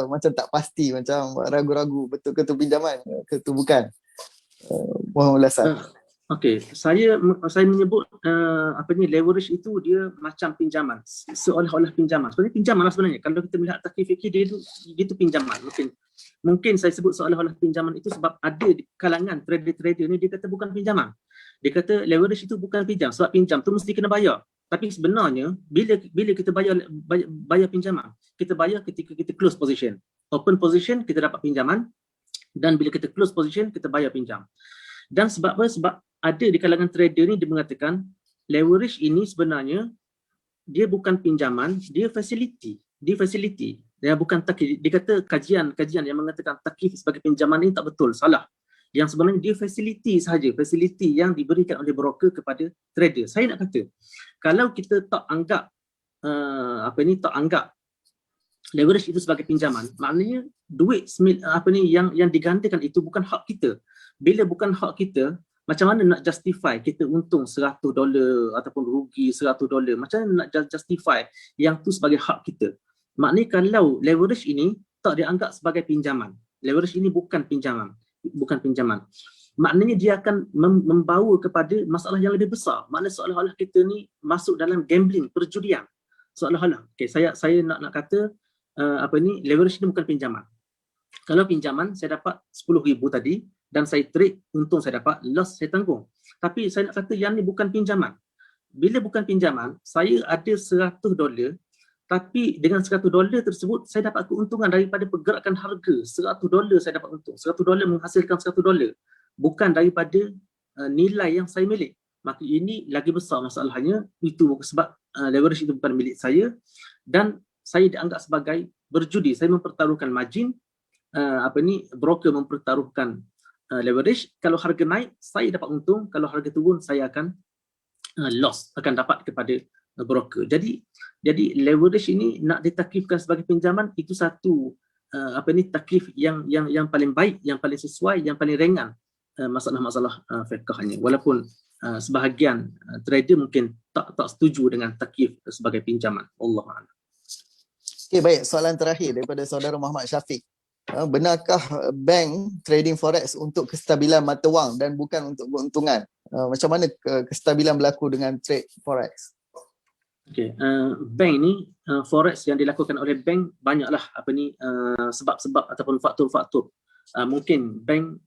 macam tak pasti, macam ragu-ragu betul ke tu pinjaman ke tu bukan? Mohon ulasan. Okey, saya menyebut leverage itu dia macam pinjaman, seolah-olah pinjaman. Sebenarnya pinjaman lah sebenarnya. Kalau kita melihat takrif fikih dia itu pinjaman. Mungkin saya sebut seolah-olah pinjaman itu sebab ada di kalangan trader-trader ni dia kata bukan pinjaman. Dia kata leverage itu bukan pinjam sebab pinjam tu mesti kena bayar. Tapi sebenarnya bila kita bayar pinjaman, kita bayar ketika kita close position. Open position kita dapat pinjaman dan bila kita close position kita bayar pinjam. Dan sebab apa? Sebab ada di kalangan trader ni dia mengatakan leverage ini sebenarnya dia bukan pinjaman, dia facility. Dia facility. Dia bukan taklif. Dia kata kajian yang mengatakan taklif sebagai pinjaman ini tak betul, salah. Yang sebenarnya dia facility sahaja, facility yang diberikan oleh broker kepada trader. Saya nak kata kalau kita tak anggap tak anggap leverage itu sebagai pinjaman, maknanya duit yang digandakan itu bukan hak kita. Bila bukan hak kita, macam mana nak justify kita untung $100 ataupun rugi $100? Macam mana nak justify yang tu sebagai hak kita? Maknanya kalau leverage ini tak dianggap sebagai pinjaman, leverage ini bukan pinjaman, maknanya dia akan membawa kepada masalah yang lebih besar. Maknanya seolah-olah kita ni masuk dalam gambling, perjudian. Seolah-olah. Okay, saya nak kata leverage ini bukan pinjaman. Kalau pinjaman saya dapat 10,000 tadi dan saya trade, untung saya dapat, loss saya tanggung. Tapi saya nak kata yang ni bukan pinjaman. Bila bukan pinjaman, saya ada $100, tapi dengan $100 tersebut saya dapat keuntungan daripada pergerakan harga. $100 saya dapat untung. $100 menghasilkan $100, bukan daripada nilai yang saya milik. Maka ini lagi besar masalahnya. Itu sebab leverage itu bukan milik saya dan saya dianggap sebagai berjudi. Saya mempertaruhkan margin, broker mempertaruhkan leverage. Kalau harga naik saya dapat untung, kalau harga turun saya akan loss, akan dapat kepada broker. Jadi leverage ini nak ditaklifkan sebagai pinjaman, itu satu taklif yang paling baik, yang paling sesuai, yang paling ringan masalah-masalah fiqhnya. Walaupun sebahagian trader mungkin tak setuju dengan taklif sebagai pinjaman. Allahuakbar. Okey, baik. Soalan terakhir daripada saudara Muhammad Syafiq. Benarkah bank trading forex untuk kestabilan mata wang dan bukan untuk keuntungan? Macam mana kestabilan berlaku dengan trade forex? Okey, bank ni forex yang dilakukan oleh bank banyaklah sebab-sebab ataupun faktor-faktor. Mungkin bank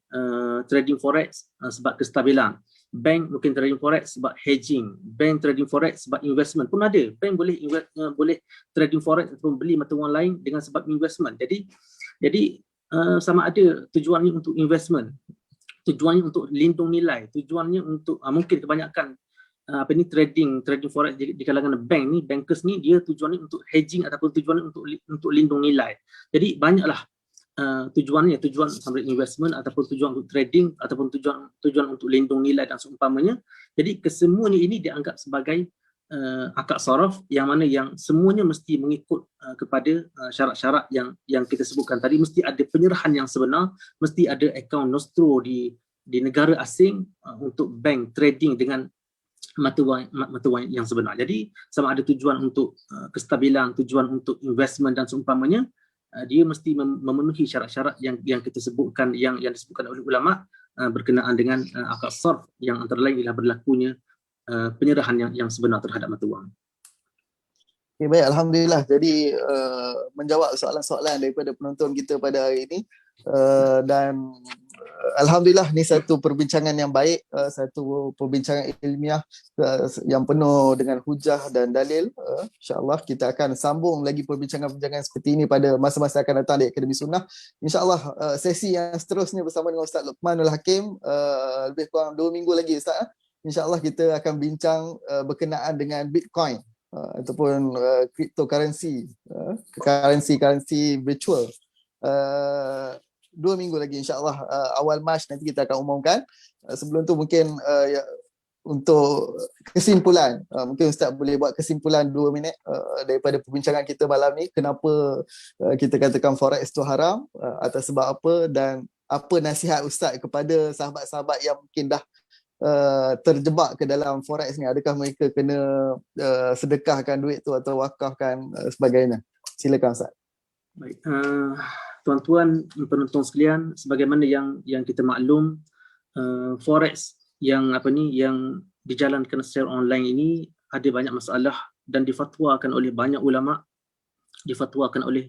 trading forex sebab kestabilan. bank mungkin trading forex sebab hedging, bank trading forex sebab investment pun ada. Bank boleh boleh trading forex ataupun beli mata wang lain dengan sebab investment. Jadi sama ada tujuannya untuk investment, tujuannya untuk lindung nilai, tujuannya untuk mungkin kebanyakan trading forex di kalangan bank ni, bankers ni, dia tujuannya untuk hedging ataupun tujuannya untuk lindung nilai. Jadi banyaklah tujuan sambil investment ataupun tujuan untuk trading ataupun tujuan untuk lindung nilai dan seumpamanya. Jadi kesemuanya ini dianggap sebagai akad saraf yang mana yang semuanya mesti mengikut kepada syarat-syarat yang kita sebutkan tadi. Mesti ada penyerahan yang sebenar, mesti ada akaun nostro di negara asing untuk bank trading dengan mata wang yang sebenar. Jadi sama ada tujuan untuk kestabilan, tujuan untuk investment dan seumpamanya, dia mesti memenuhi syarat-syarat yang kita sebutkan, yang disebutkan oleh ulama berkenaan dengan akad sarf, yang antara lain ialah berlakunya penyerahan yang sebenar terhadap mata wang. Okay, baik, Alhamdulillah. Jadi menjawab soalan-soalan daripada penonton kita pada hari ini, dan Alhamdulillah ni satu perbincangan yang baik, satu perbincangan ilmiah yang penuh dengan hujah dan dalil. InsyaAllah kita akan sambung lagi perbincangan-perbincangan seperti ini pada masa-masa akan datang di Akademi Sunnah. InsyaAllah sesi yang seterusnya bersama dengan Ustaz Luqmanul Hakim, lebih kurang 2 minggu lagi Ustaz. InsyaAllah kita akan bincang berkenaan dengan Bitcoin ataupun cryptocurrency, currency virtual. 2 minggu lagi insyaAllah, awal Mac nanti kita akan umumkan. Sebelum tu mungkin untuk kesimpulan, mungkin Ustaz boleh buat kesimpulan 2 minit daripada perbincangan kita malam ni. Kenapa kita katakan forex itu haram, atas sebab apa, dan apa nasihat Ustaz kepada sahabat-sahabat yang mungkin dah terjebak ke dalam forex ni. Adakah mereka kena sedekahkan duit tu atau wakafkan sebagainya? Silakan Ustaz. Baik, tuan-tuan penonton sekalian, sebagaimana yang kita maklum, forex yang dijalankan secara online ini ada banyak masalah dan difatwakan oleh banyak ulama, difatwakan oleh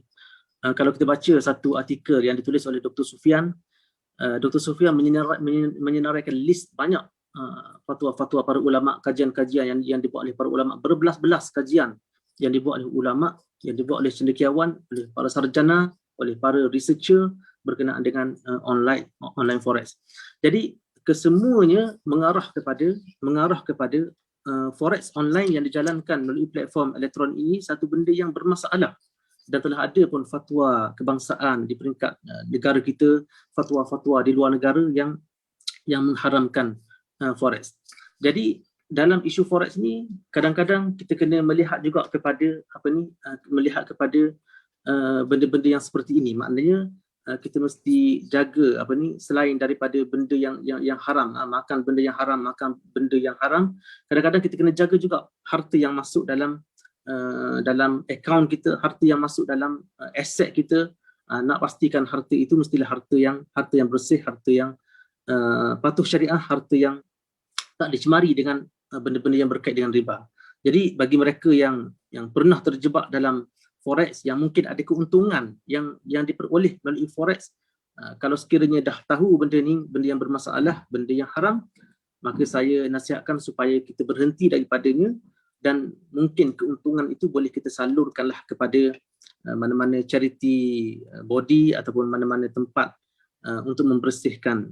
kalau kita baca satu artikel yang ditulis oleh Dr. Sufyan, Dr. Sufyan menyenaraikan list banyak fatwa-fatwa para ulama, kajian-kajian yang dibuat oleh para ulama, berbelas-belas kajian yang dibuat oleh ulama, yang dibuat oleh cendekiawan, oleh para sarjana, oleh para researcher berkenaan dengan online forex. Jadi kesemuanya mengarah kepada forex online yang dijalankan melalui platform elektronik ini satu benda yang bermasalah. Dan telah ada pun fatwa kebangsaan di peringkat negara kita, fatwa-fatwa di luar negara yang mengharamkan forex. Jadi dalam isu forex ni kadang-kadang kita kena melihat juga kepada benda-benda yang seperti ini. Maknanya kita mesti jaga selain daripada benda yang haram, makan benda yang haram, makan benda yang haram, kadang-kadang kita kena jaga juga harta yang masuk dalam akaun kita, harta yang masuk dalam aset kita. Nak pastikan harta itu mestilah harta yang bersih, harta yang patuh syariah, harta yang tak dicemari dengan benda-benda yang berkait dengan riba. Jadi bagi mereka yang pernah terjebak dalam forex, yang mungkin ada keuntungan yang diperoleh melalui forex, kalau sekiranya dah tahu benda ni, benda yang bermasalah, benda yang haram, maka saya nasihatkan supaya kita berhenti daripadanya, dan mungkin keuntungan itu boleh kita salurkanlah kepada mana-mana charity body ataupun mana-mana tempat untuk membersihkan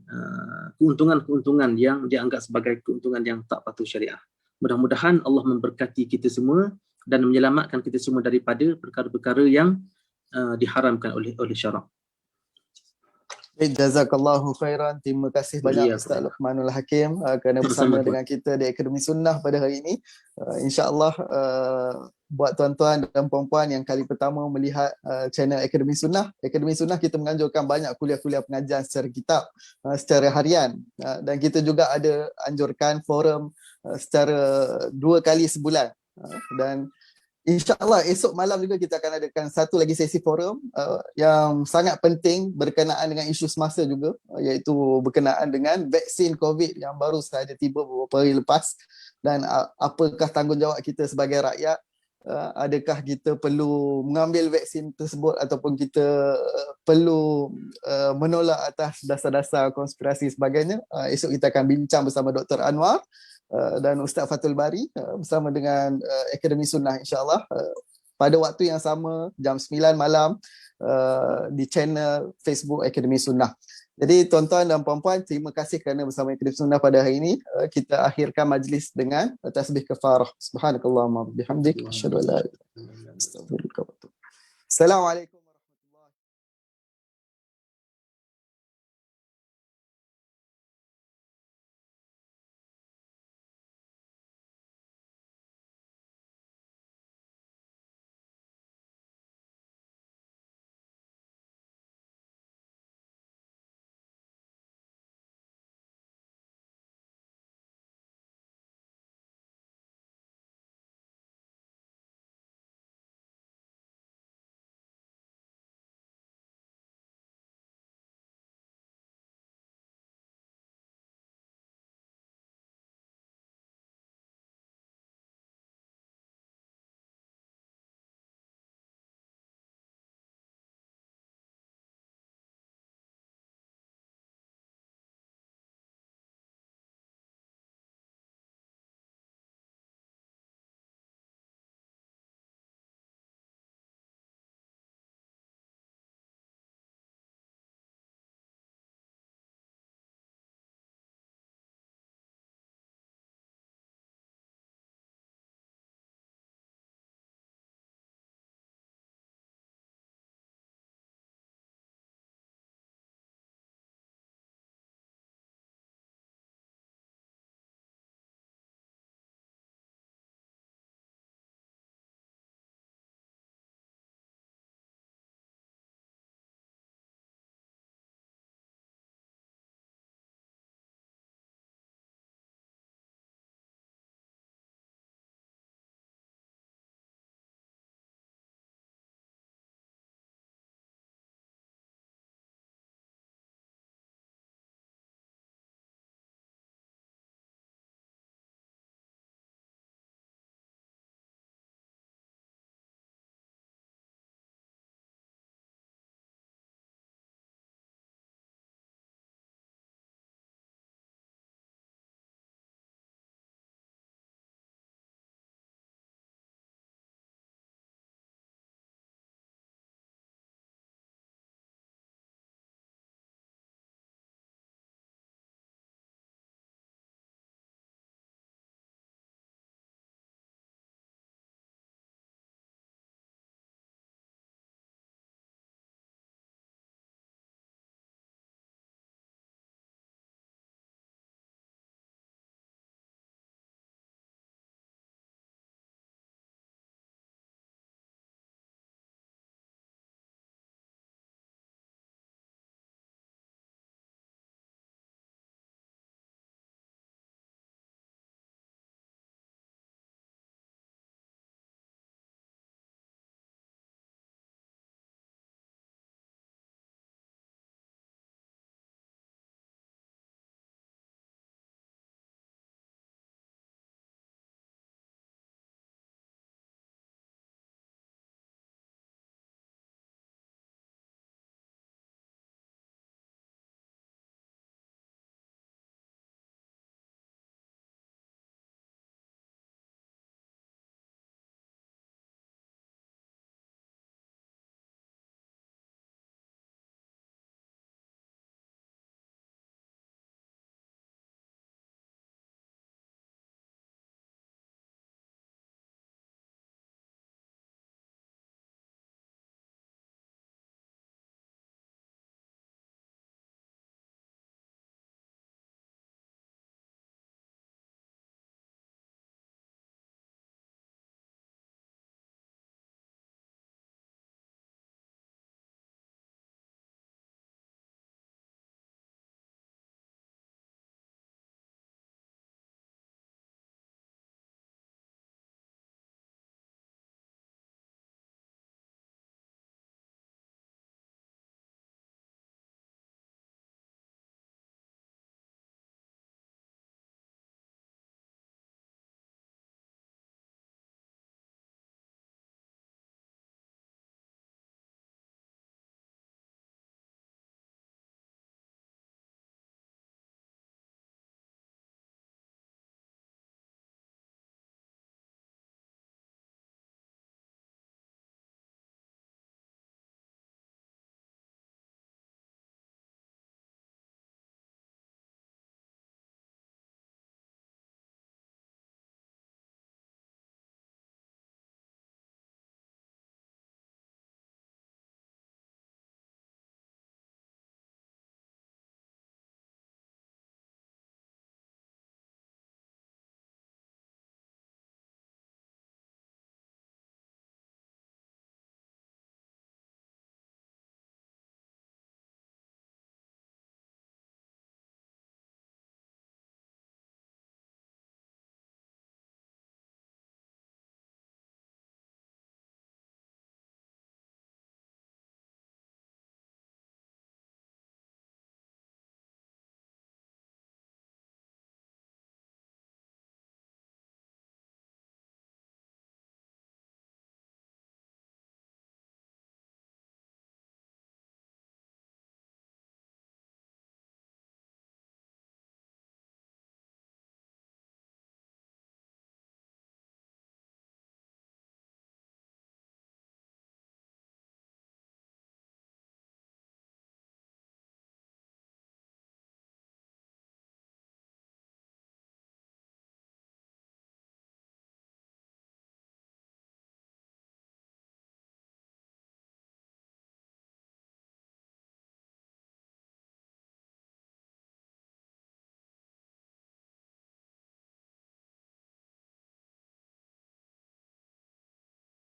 keuntungan-keuntungan yang dianggap sebagai keuntungan yang tak patuh syariah. Mudah-mudahan Allah memberkati kita semua dan menyelamatkan kita semua daripada perkara-perkara yang diharamkan oleh syarak. Jazakallahu khairan. Terima kasih banyak Ustaz Luqmanul Hakim kerana bersama dengan kita di Akademi Sunnah pada hari ini. InsyaAllah buat tuan-tuan dan puan-puan yang kali pertama melihat channel Akademi Sunnah kita menganjurkan banyak kuliah-kuliah pengajian secara kitab, secara harian, dan kita juga ada anjurkan forum secara 2 kali sebulan, dan InsyaAllah esok malam juga kita akan adakan satu lagi sesi forum yang sangat penting berkenaan dengan isu semasa juga, iaitu berkenaan dengan vaksin COVID yang baru sahaja tiba beberapa hari lepas, dan apakah tanggungjawab kita sebagai rakyat adakah kita perlu mengambil vaksin tersebut ataupun kita perlu menolak atas dasar-dasar konspirasi sebagainya. Esok kita akan bincang bersama Dr. Anwar dan Ustaz Fatul Bari bersama dengan Akademi Sunnah, insyaAllah, pada waktu yang sama jam 9 malam di channel Facebook Akademi Sunnah. Jadi tuan-tuan dan puan-puan, terima kasih kerana bersama Akademi Sunnah pada hari ini. Kita akhirkan majlis dengan tasbih kafarah. Subhanakallahumma bihamdik, asyhadu an la ilaha illa anta, astaghfiruka wa atubu ilaik. Assalamualaikum.